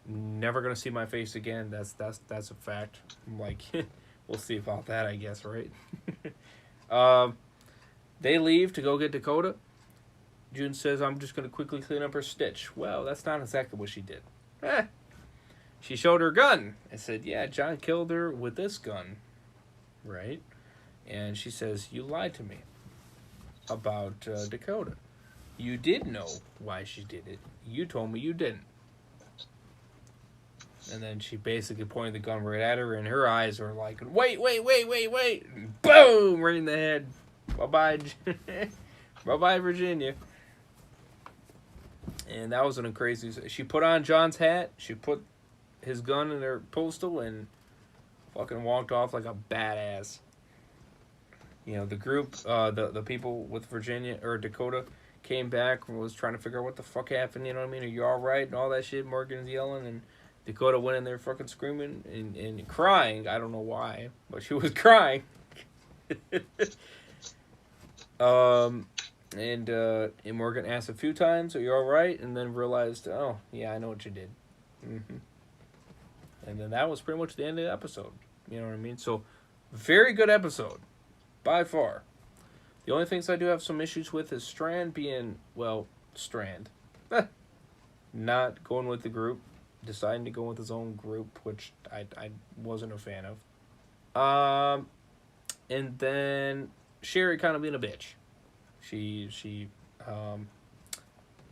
never gonna see my face again." That's a fact. I'm like, we'll see about that, I guess, right? They leave to go get Dakota. June says, "I'm just gonna quickly clean up her stitch." Well, that's not exactly what she did. She showed her gun and said, "Yeah, John killed her with this gun," right? And she says, "You lied to me about Dakota. You did know why she did it. You told me you didn't." And then she basically pointed the gun right at her, and her eyes were like, wait. And boom! Right in the head. Bye-bye. Bye-bye, Virginia. And that was a crazy... She put on John's hat. She put his gun in her postal and fucking walked off like a badass. You know, the group, the people with Virginia or Dakota came back and was trying to figure out what the fuck happened, you know what I mean? Are you alright? And all that shit. Morgan's yelling, and Dakota went in there fucking screaming and crying. I don't know why, but she was crying. And Morgan asked a few times, "Are you alright?" And then realized, "Oh, yeah, I know what you did." Mm-hmm. And then that was pretty much the end of the episode. You know what I mean? So, very good episode. By far. The only things I do have some issues with is Strand being, Strand. Not going with the group. Deciding to go with his own group, which I wasn't a fan of. And then Sherry kind of being a bitch. She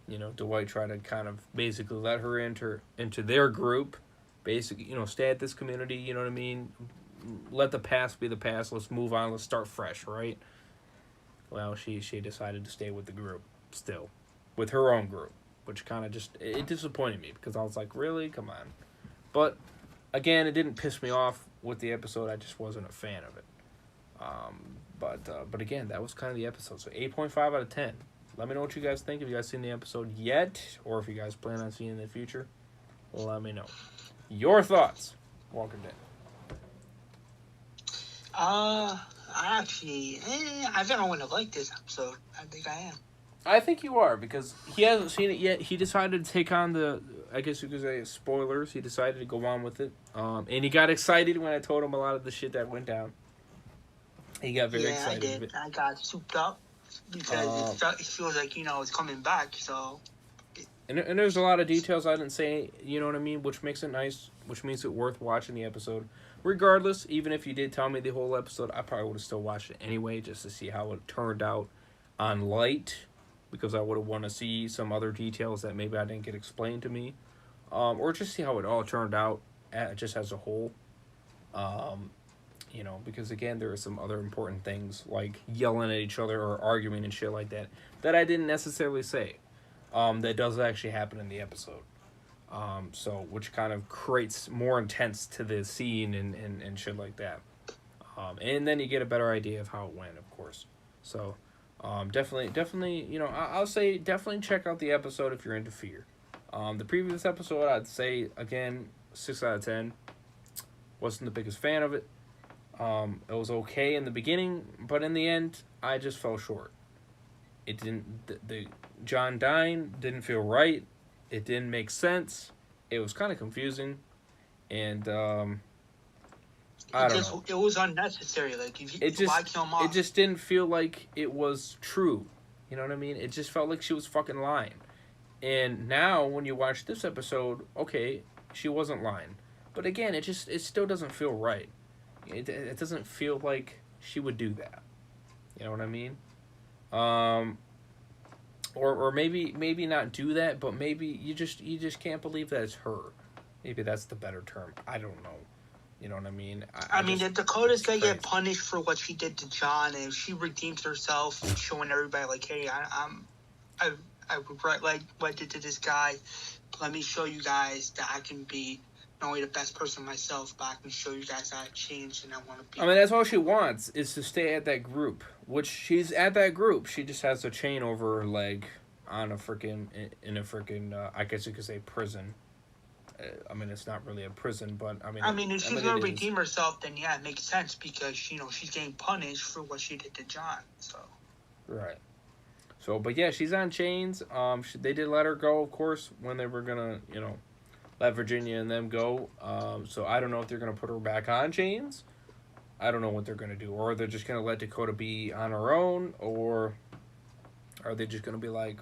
you know, Dwight tried to kind of basically let her into their group. Basically, you know, stay at this community, you know what I mean? Let the past be the past. Let's move on. Let's start fresh, right? Well, she decided to stay with the group still. With her own group. Which kind of just... It disappointed me because I was like, really? Come on. But again, it didn't piss me off with the episode. I just wasn't a fan of it. But again, that was kind of the episode. So 8.5 out of 10. Let me know what you guys think. If you guys seen the episode yet, or if you guys plan on seeing it in the future, let me know. Your thoughts, Walker Dead. Actually, I think I'm gonna like this episode. I think I am. I think you are, because he hasn't seen it yet. He decided to take on the, I guess you could say, spoilers. He decided to go on with it. And he got excited when I told him a lot of the shit that went down. He got very excited. Yeah, I did. I got souped up because it feels like, it's coming back, so. And there's a lot of details I didn't say, you know what I mean, which makes it nice, which makes it worth watching the episode. Regardless, even if you did tell me the whole episode, I probably would have still watched it anyway, just to see how it turned out on light, because I would have wanted to see some other details that maybe I didn't get explained to me, or just see how it all turned out just as a whole. Because again, there are some other important things like yelling at each other or arguing and shit like that I didn't necessarily say. That does actually happen in the episode. Which kind of creates more intense to the scene and shit like that. And then you get a better idea of how it went, of course. So, definitely, I'll say definitely check out the episode if you're into Fear. The previous episode, I'd say, again, 6 out of 10. Wasn't the biggest fan of it. It was okay in the beginning, but in the end, I just fell short. It didn't, the John dying didn't feel right. It didn't make sense. It was kind of confusing, and I don't know. It was unnecessary. Like, why kill him off? It just didn't feel like it was true. You know what I mean? It just felt like she was fucking lying. And now, when you watch this episode, okay, she wasn't lying, but again, it still doesn't feel right. It doesn't feel like she would do that. You know what I mean? Or maybe not do that, but maybe you just can't believe that it's her. Maybe that's the better term. I don't know. You know what I mean? I mean, if Dakota's gonna get punished for what she did to John, and if she redeems herself, showing everybody like, hey, I regret like what I did to this guy. Let me show you guys that I can be not only the best person myself, but I can show you guys that I changed and I want to be. I mean, that's all she wants is to stay at that group, which she's at that group. She just has a chain over her leg on a freaking, I guess you could say prison. I mean, it's not really a prison, but I mean, if she's going to redeem herself, then yeah, it makes sense because, she's getting punished for what she did to John, so. Right. So, but yeah, she's on chains. They did let her go, of course, when they were going to, let Virginia and them go. So I don't know if they're going to put her back on chains. I don't know what they're going to do. Or they're just going to let Dakota be on her own. Or are they just going to be like,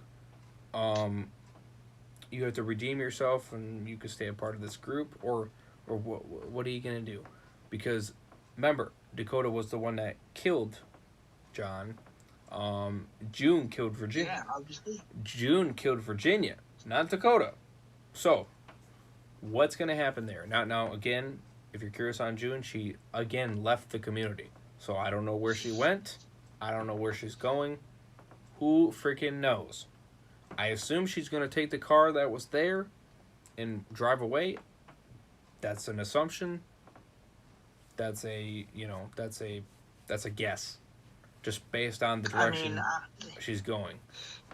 you have to redeem yourself and you can stay a part of this group? Or what are you going to do? Because, remember, Dakota was the one that killed John. June killed Virginia. Yeah, obviously. June killed Virginia, not Dakota. So, what's going to happen there? Now, again, if you're curious on June, she, again, left the community. So, I don't know where she went. I don't know where she's going. Who freaking knows? I assume she's going to take the car that was there and drive away. That's an assumption. That's a guess. Just based on the direction she's going.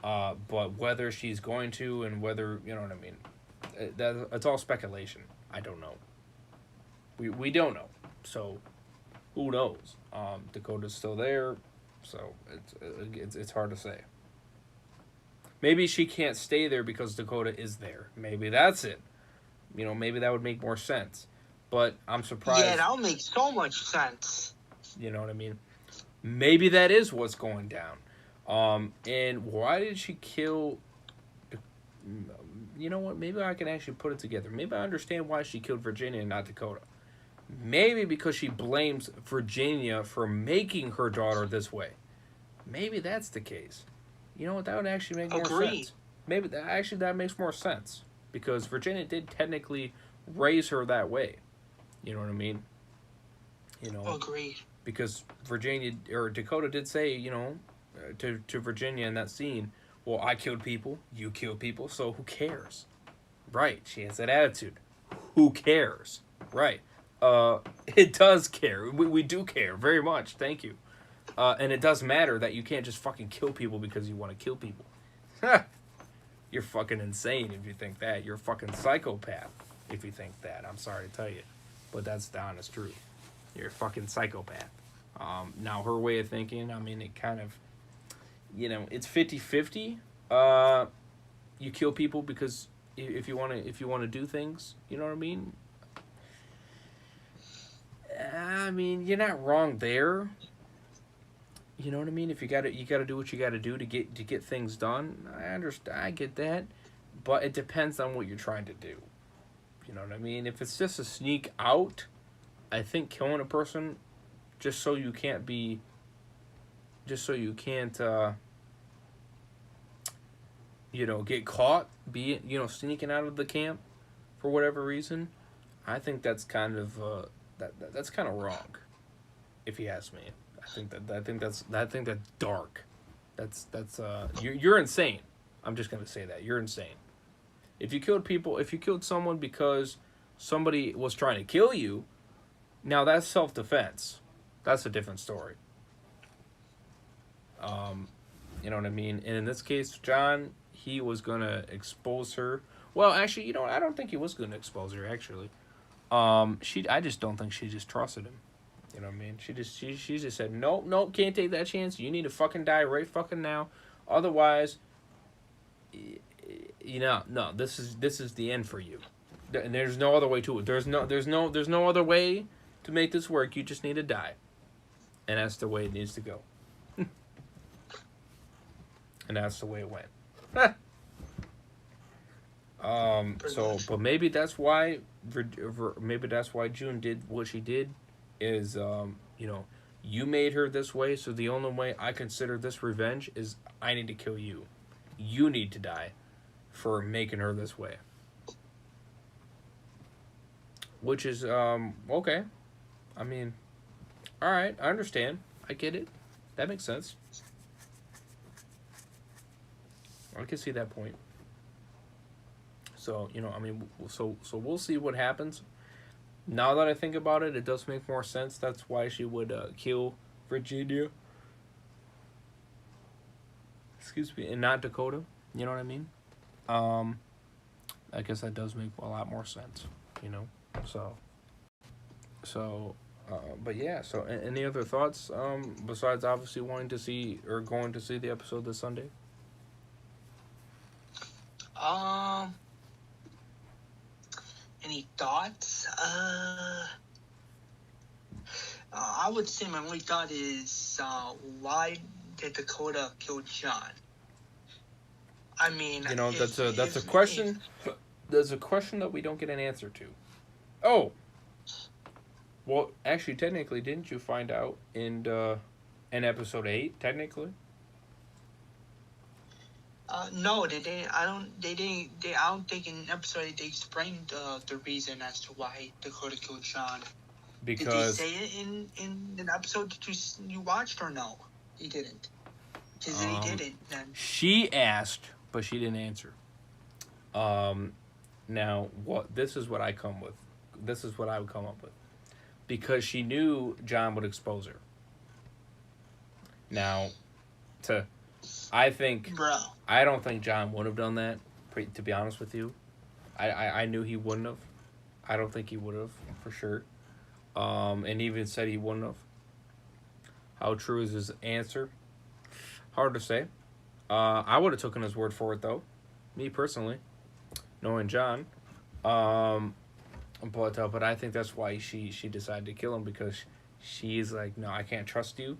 But whether she's going to and whether, you know what I mean, it's all speculation. I don't know. We don't know. So, who knows? Dakota's still there, so it's hard to say. Maybe she can't stay there because Dakota is there. Maybe that's it. Maybe that would make more sense. But I'm surprised. Yeah, that would make so much sense. You know what I mean? Maybe that is what's going down. And why did she kill... You know what? Maybe I can actually put it together. Maybe I understand why she killed Virginia and not Dakota. Maybe because she blames Virginia for making her daughter this way. Maybe that's the case. You know what? That would actually make more sense. Maybe that makes more sense. Because Virginia did technically raise her that way. You know what I mean? Agreed. Because Dakota did say, to Virginia in that scene, well, I killed people, you killed people, so who cares? Right, she has that attitude. Who cares? Right. It does care. We do care very much. Thank you. And it does matter that you can't just fucking kill people because you want to kill people. You're fucking insane if you think that. You're a fucking psychopath if you think that. I'm sorry to tell you. But that's the honest truth. You're a fucking psychopath. Now, her way of thinking, I mean, it kind of, it's 50-50. You kill people because if you want to do things, you know what I mean? I mean, you're not wrong there. You know what I mean? If you got to do what you got to do to get things done. I understand. I get that, but it depends on what you're trying to do. You know what I mean? If it's just a sneak out, I think killing a person just so you can't get caught sneaking out of the camp for whatever reason, I think that's kind of that's kind of wrong, if you ask me. I think that's dark. That's you're insane. I'm just gonna say that you're insane. If you killed someone because somebody was trying to kill you, now that's self-defense. That's a different story. You know what I mean? And in this case, John, he was gonna expose her. Well, actually, I don't think he was gonna expose her. Actually, I just don't think she just trusted him. You know what I mean? She just said, nope, can't take that chance. You need to fucking die right fucking now. Otherwise, no, this is the end for you. And there's no other way to it. There's no other way to make this work. You just need to die. And that's the way it needs to go. And that's the way it went. But maybe that's why June did what she did. Is you made her this way, so the only way I consider this revenge is I need to kill you. You need to die for making her this way. Which is okay. I mean, all right, I understand. I get it. That makes sense. I can see that point. So, so we'll see what happens. Now that I think about it, it does make more sense. That's why she would kill Virginia. Excuse me, and not Dakota. You know what I mean? I guess that does make a lot more sense. But yeah. So, any other thoughts? Besides obviously wanting to see or going to see the episode this Sunday. Any thoughts? I would say my only thought is why did Dakota kill John? I mean, that's a question. There's a question that we don't get an answer to. Oh, well, actually, technically, didn't you find out in episode 8? Technically. No, they didn't. I don't think in episode 8 they explained the reason as to why Dakota killed Sean. Because did they say it in an episode that you watched or no? He didn't. Because he didn't. Then she asked, but she didn't answer. Now this is what I come with. This is what I would come up with, because she knew John would expose her. Now, I don't think John would have done that, to be honest with you. I knew he wouldn't have. I don't think he would have, for sure. And even said he wouldn't have. How true is his answer? Hard to say. I would have taken his word for it, though. Me, personally. Knowing John. But I think that's why she decided to kill him, because she's like, no, I can't trust you.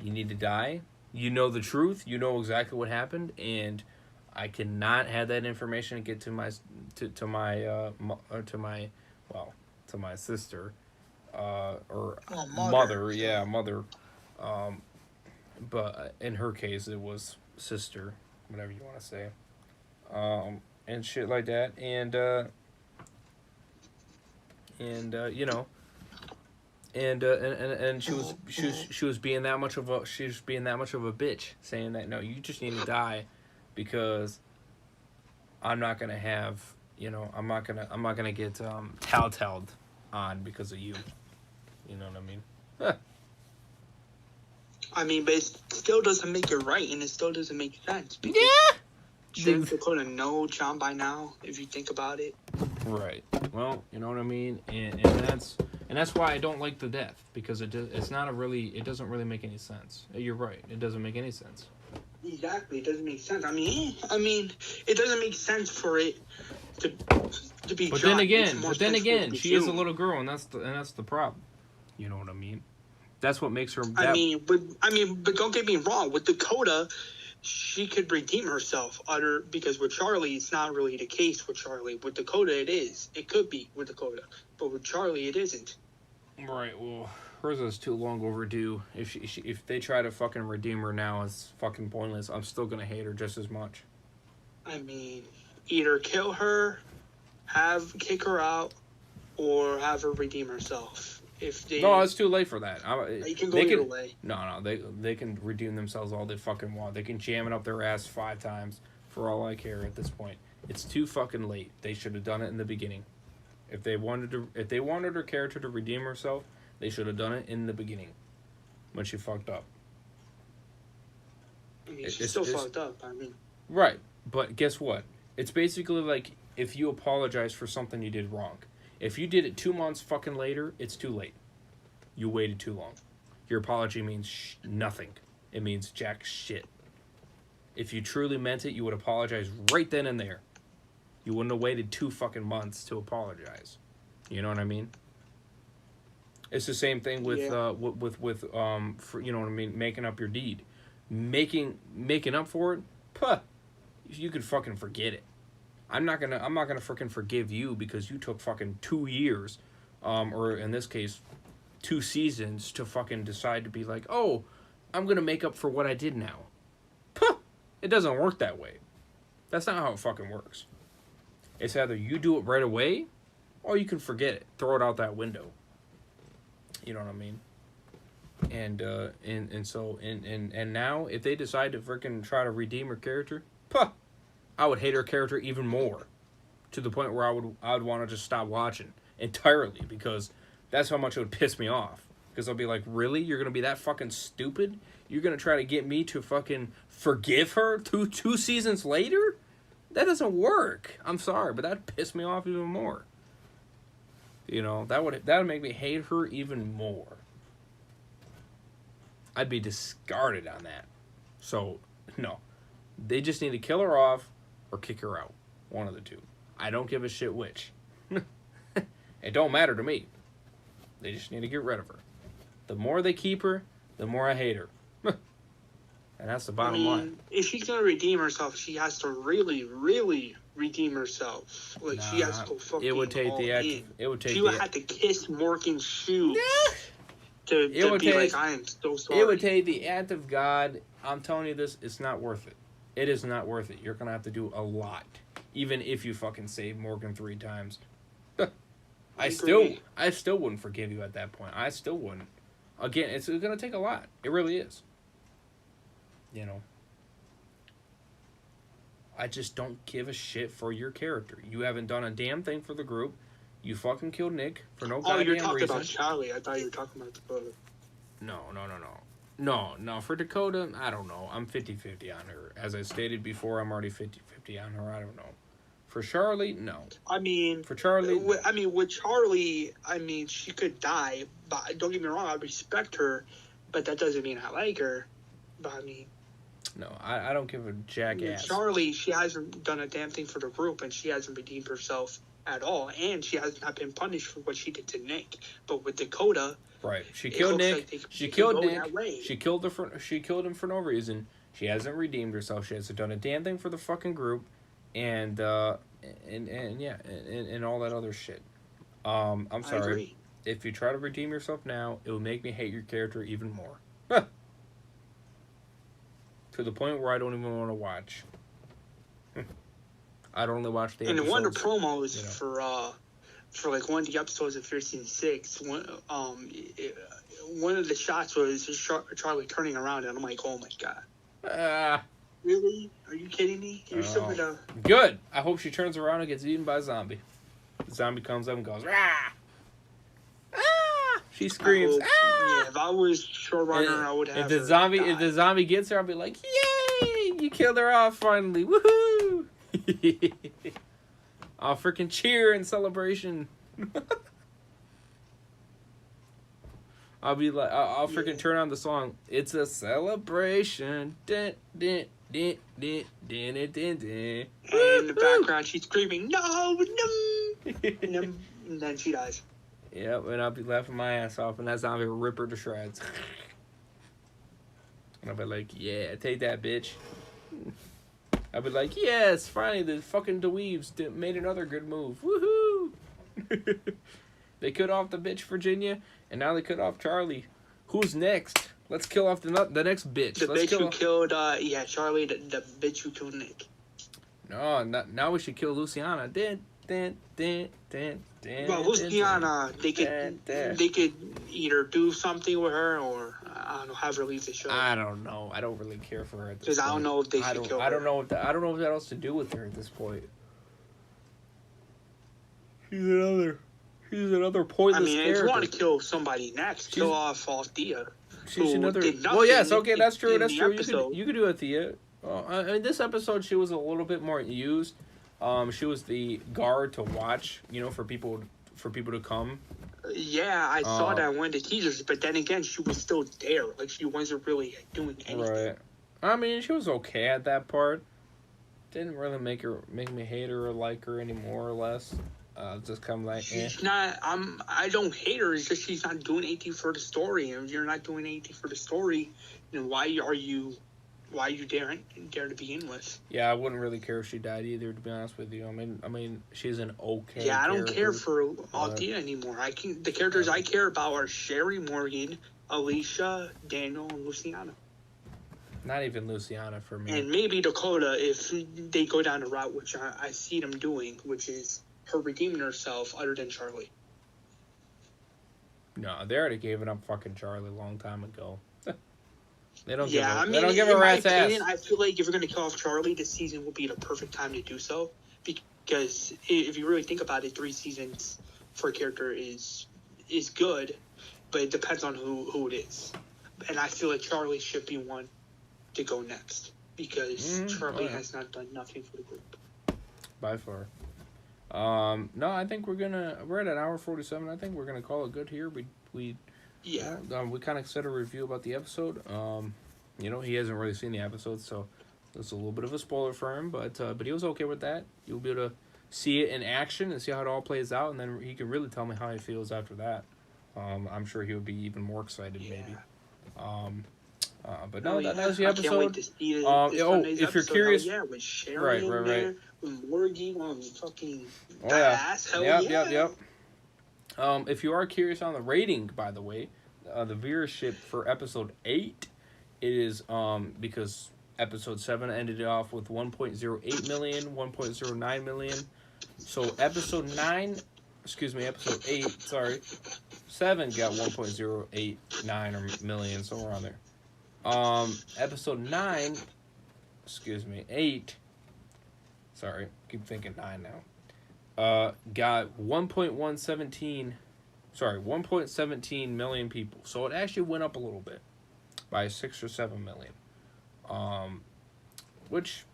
You need to die. You know the truth. You know exactly what happened, and I cannot have that information get to my sister, or mother. Yeah, mother. But in her case, it was sister, whatever you want to say, and shit like that, and she was being that much of a bitch, saying that no, you just need to die, because I'm not gonna have I'm not gonna get telltaled on because of you. You know what I mean? Huh. I mean, but it still doesn't make it right, and it still doesn't make sense. Because shouldn't Dakota know John by now, if you think about it? Right. Well, you know what I mean, and that's why I don't like the death, because it doesn't really make any sense. You're right. It doesn't make any sense. Exactly, it doesn't make sense. I mean, it doesn't make sense for it to be. But John. then again, she is a little girl, and that's the problem. You know what I mean? That's what makes her. But don't get me wrong. With Dakota, she could redeem herself. Because with Charlie, it's not really the case. With Charlie, with Dakota, it is. It could be with Dakota, but with Charlie, it isn't. Right. Well, hers is too long overdue. If they try to fucking redeem her now, it's fucking pointless. I'm still gonna hate her just as much. I mean, either kill her, kick her out, or have her redeem herself. No, it's too late for that. You can go either way. No, they can redeem themselves all they fucking want. They can jam it up their ass 5 times for all I care at this point. It's too fucking late. They should have done it in the beginning. If they wanted her character to redeem herself, they should have done it in the beginning when she fucked up. I mean, she's still fucked up. I mean, right, but guess what? It's basically like if you apologize for something you did wrong. If you did it 2 months fucking later, it's too late. You waited too long. Your apology means nothing. It means jack shit. If you truly meant it, you would apologize right then and there. You wouldn't have waited 2 fucking months to apologize. You know what I mean? It's the same thing with for, you know what I mean, making up your deed. Making up for it, puh, you could fucking forget it. I'm not gonna freaking forgive you because you took fucking 2 years, or in this case, 2 seasons to fucking decide to be like, oh, I'm gonna make up for what I did now. Puh! It doesn't work that way. That's not how it fucking works. It's either you do it right away, or you can forget it, throw it out that window. You know what I mean? And now if they decide to freaking try to redeem her character, puh! I would hate her character even more, to the point where I would want to just stop watching entirely, because that's how much it would piss me off. Because I'll be like, really? You're gonna be that fucking stupid? You're gonna try to get me to fucking forgive her two seasons later? That doesn't work. I'm sorry, but that'd piss me off even more. You know, that would make me hate her even more. I'd be discarded on that. So no, they just need to kill her off or kick her out. One of the two. I don't give a shit which. It don't matter to me. They just need to get rid of her. The more they keep her, the more I hate her. And that's the bottom line. If she's gonna redeem herself, she has to really, really redeem herself. Like, she has to go fucking It would take the act. It would take. She would have to kiss Morgan's shoes to be like, I am so sorry. It would take the act of God. I'm telling you this, it's not worth it. It is not worth it. You're gonna have to do a lot, even if you fucking save Morgan 3 times. I still wouldn't forgive you at that point. I still wouldn't. Again, it's gonna take a lot. It really is. You know. I just don't give a shit for your character. You haven't done a damn thing for the group. You fucking killed Nick for no goddamn reason. Oh, you're talking about Charlie. I thought you were talking about Dakota. No, for Dakota, I don't know. I'm 50-50 on her. As I stated before, I'm already 50-50 on her. I don't know. For Charlie, no. I mean... For Charlie... with Charlie, she could die. But don't get me wrong, I respect her. But that doesn't mean I like her. But, no, I don't give a jackass. Charlie, she hasn't done a damn thing for the group, and she hasn't redeemed herself at all. And she has not been punished for what she did to Nick. But with Dakota... Right. She killed Nick. She killed Nick. She killed him for no reason. She hasn't redeemed herself. She hasn't done a damn thing for the fucking group, and all that other shit. I'm sorry. If you try to redeem yourself now, it will make me hate your character even more. To the point where I don't even want to watch. I'd only watch the episodes. And one of the promos for like one of the episodes of Fear Season 6, one of the shots was Charlie turning around, and I'm like, oh my god. Really? Are you kidding me? You're still gonna... Good. I hope she turns around and gets eaten by a zombie. The zombie comes up and goes, rah! She screams, ah! Yeah, if I was showrunner, I would have if the zombie gets her, I'll be like, yay! You killed her off finally. Woohoo! I'll freaking cheer in celebration. I'll be like, I'll freaking turn on the song. It's a celebration. Dun, dun, dun, dun, dun, dun, dun, dun. And in the background, she's screaming, no, and then she dies. Yep, and I'll be laughing my ass off, and that zombie will rip her to shreds. And I'll be like, yeah, take that, bitch. I'll be like, yes, finally, the fucking dweebs made another good move. Woohoo! They cut off the bitch Virginia, and now they cut off Charlie. Who's next? Let's kill off the next bitch. The bitch who killed, Charlie, the bitch who killed Nick. No, now we should kill Luciana. Well, Luciana, they could either do something with her or, I don't know, have her leave the show. I don't know. I don't really care for her at this point. Because I don't know if they should kill her. I don't know what else to do with her at this point. She's another pointless character. If you want to kill somebody next, kill off Thea. She's another. Well, yes, okay, that's true. That's true. You could do a Thea. I mean, this episode she was a little bit more used. She was the guard to watch, for people to come. Yeah, I saw that in one of the teasers, but then again, she was still there. Like, she wasn't really doing anything. Right. I mean, she was okay at that part. Didn't really make me hate her or like her any more or less. Just kind of like, she's not. I don't hate her. It's just she's not doing anything for the story. And if you're not doing anything for the story, then why are you dare to begin with? Yeah, I wouldn't really care if she died either, to be honest with you. I mean, she's an okay. Yeah, I don't care for Althea anymore. The characters I care about are Sherry, Morgan, Alicia, Daniel, and Luciana. Not even Luciana for me. And maybe Dakota if they go down the route which I see them doing, which is her redeeming herself, other than Charlie. No, they already gave it up fucking Charlie a long time ago. They don't give a rat's ass. I feel like if you're going to kill off Charlie, this season will be the perfect time to do so. Because if you really think about it, 3 seasons for a character is good, but it depends on who it is. And I feel like Charlie should be one to go next. Because Charlie has not done nothing for the group. By far. No, I think we're at an hour 47. I think we're gonna call it good here. We kind of said a review about the episode. He hasn't really seen the episode, so it's a little bit of a spoiler for him, but he was okay with that. You'll be able to see it in action and see how it all plays out, and then he can really tell me how he feels after that. I'm sure he would be even more excited, maybe. But no, that was the episode. I can't wait to see if you're curious, with Sherry right. With Morgan on fucking ass. Yep. If you are curious on the rating, by the way, the viewership for episode 8, it is because episode 7 ended off with 1.08 million, 1.09 million. So episode 8, 7 got 1.089 million, somewhere around there. Episode 8, keep thinking 9 now. Got 1.17 million people. So it actually went up a little bit by 6 or 7 million. Which,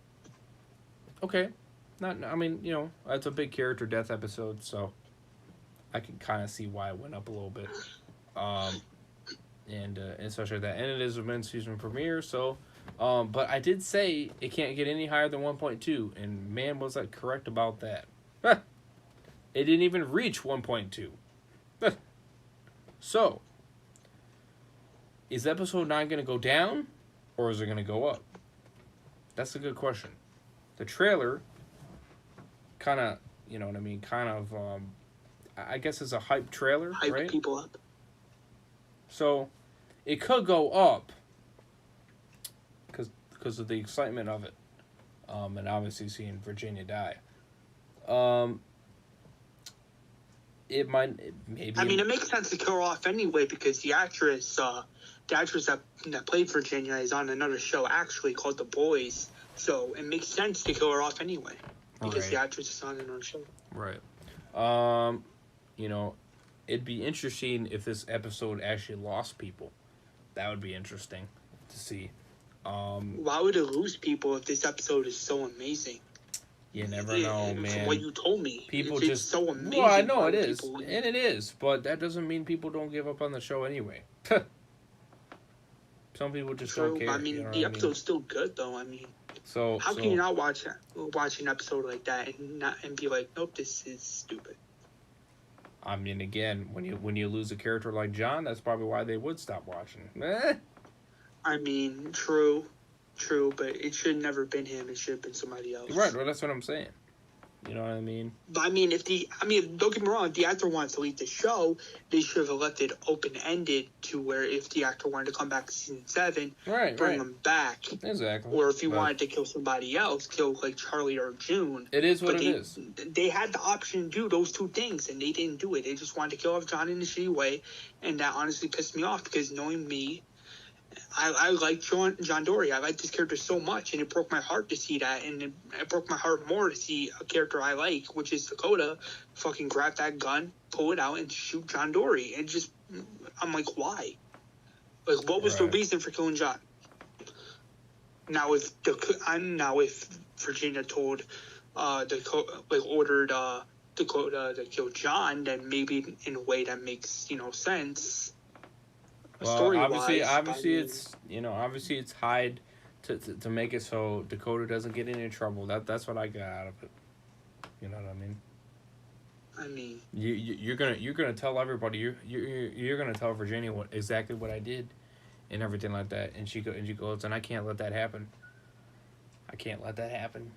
okay. It's a big character death episode, so I can kind of see why it went up a little bit. And especially that. And it is a mid-season premiere, so... but I did say it can't get any higher than 1.2, and man, was I correct about that. It didn't even reach 1.2. So, is episode 9 going to go down, or is it going to go up? That's a good question. The trailer kind of, I guess it's a hype trailer, right? Hype people up. So, it could go up, because of the excitement of it, and obviously seeing Virginia die. It maybe. It makes sense to kill her off anyway because the actress that played Virginia is on another show actually called The Boys, so it makes sense to kill her off anyway because the actress is on another show. Right. it'd be interesting if this episode actually lost people. That would be interesting to see. Why would it lose people if this episode is so amazing? You never know, man. From what you told me, people it's just so amazing. Well, I know it is, people... and it is, but that doesn't mean people don't give up on the show anyway. Some people just don't care. I mean, you know the episode's still good, though. I mean, how can you not watch an episode like that and be like, nope, this is stupid? I mean, again, when you lose a character like John, that's probably why they would stop watching. I mean, true, but it should have never been him. It should have been somebody else. Right, well, that's what I'm saying. You know what I mean? But I mean, don't get me wrong, if the actor wants to leave the show, they should have left it open-ended to where if the actor wanted to come back to season 7, bring him back. Exactly. Or if he wanted to kill somebody else, kill like Charlie or June. It is what it is. They had the option to do those two things, and they didn't do it. They just wanted to kill off John in a shitty way, and that honestly pissed me off because knowing me, I like John Dory. I like this character so much, and it broke my heart to see that, and it broke my heart more to see a character I like, which is Dakota, fucking grab that gun, pull it out, and shoot John Dory. And just, I'm like, why? Like, what was the reason for killing John? Now, if Virginia told Dakota, ordered Dakota to kill John, then maybe in a way that makes sense. Well, obviously, it's hide to make it so Dakota doesn't get any trouble. That's what I got out of it. You know what I mean? I mean, you're gonna tell everybody you're gonna tell Virginia exactly what I did, and everything like that, and she goes, and I can't let that happen. I can't let that happen.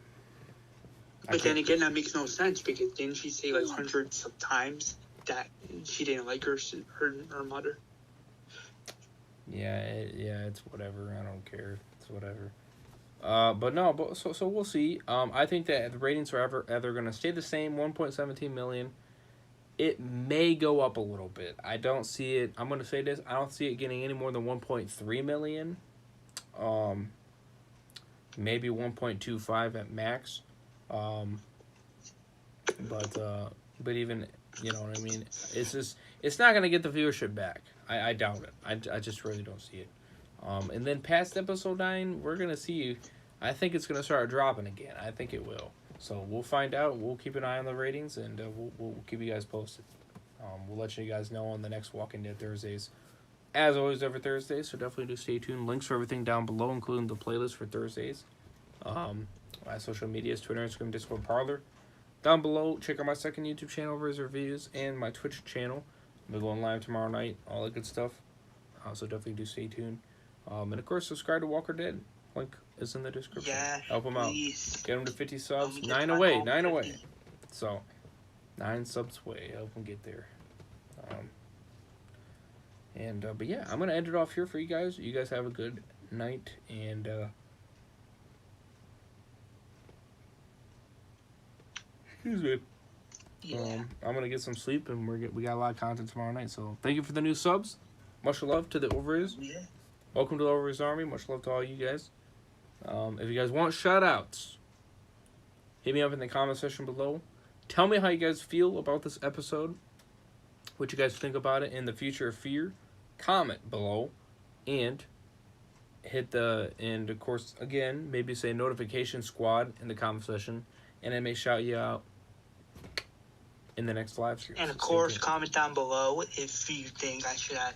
But then again, that makes no sense because didn't she say like hundreds of times that she didn't like her mother? Yeah, it's whatever. I don't care. It's whatever. So we'll see. I think that the ratings are either going to stay the same, 1.17 million. It may go up a little bit. I don't see it. I'm going to say this. I don't see it getting any more than 1.3 million. Maybe 1.25 at max. But even, you know what I mean? It's not going to get the viewership back. I doubt it. I just really don't see it. And then past episode 9, we're going to see, I think it's going to start dropping again. I think it will. So we'll find out. We'll keep an eye on the ratings, and we'll keep you guys posted. We'll let you guys know on the next Walking Dead Thursdays. As always, every Thursday, so definitely do stay tuned. Links for everything down below, including the playlist for Thursdays. My social medias, Twitter, Instagram, Discord, Parler. Down below, check out my second YouTube channel, Razor Reviews, and my Twitch channel. I'll be going live tomorrow night, all that good stuff. So definitely do stay tuned. And of course, subscribe to Walker Dead. Link is in the description. Yeah, help them out. Please. Get them to 50 subs. 9 away. So, 9 subs away. Help them get there. But yeah, I'm gonna end it off here for you guys. You guys have a good night, and excuse me. Yeah. I'm gonna get some sleep, and we got a lot of content tomorrow night. So thank you for the new subs. Much love to the Overeaters. Yeah. Welcome to the Overeaters Army. Much love to all you guys. If you guys want shout-outs, hit me up in the comment section below. Tell me how you guys feel about this episode. What you guys think about it in the future of Fear. Comment below. And of course, again, maybe say notification squad in the comment section. And I may shout you out in the next live stream. And of course, comment down below if you think I should add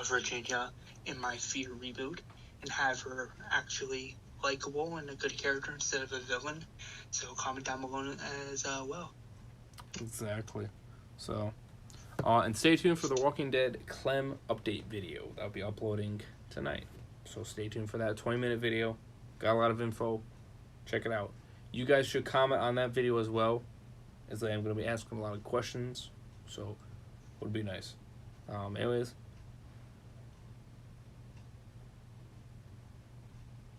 Virginia in my Fear reboot and have her actually likable and a good character instead of a villain. So comment down below as well. Exactly. So, and stay tuned for the Walking Dead Clem update video. That'll be uploading tonight. So stay tuned for that 20-minute video. Got a lot of info. Check it out. You guys should comment on that video as well, as I am going to be asking a lot of questions. So, it would be nice. Anyways.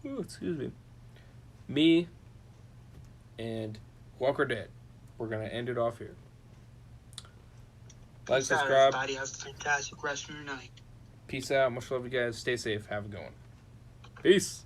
Ooh, excuse me. Me and Walker Dead. We're going to end it off here. Like, subscribe. Everybody has a fantastic rest of your night. Peace out. Much love, you guys. Stay safe. Have a good one. Peace.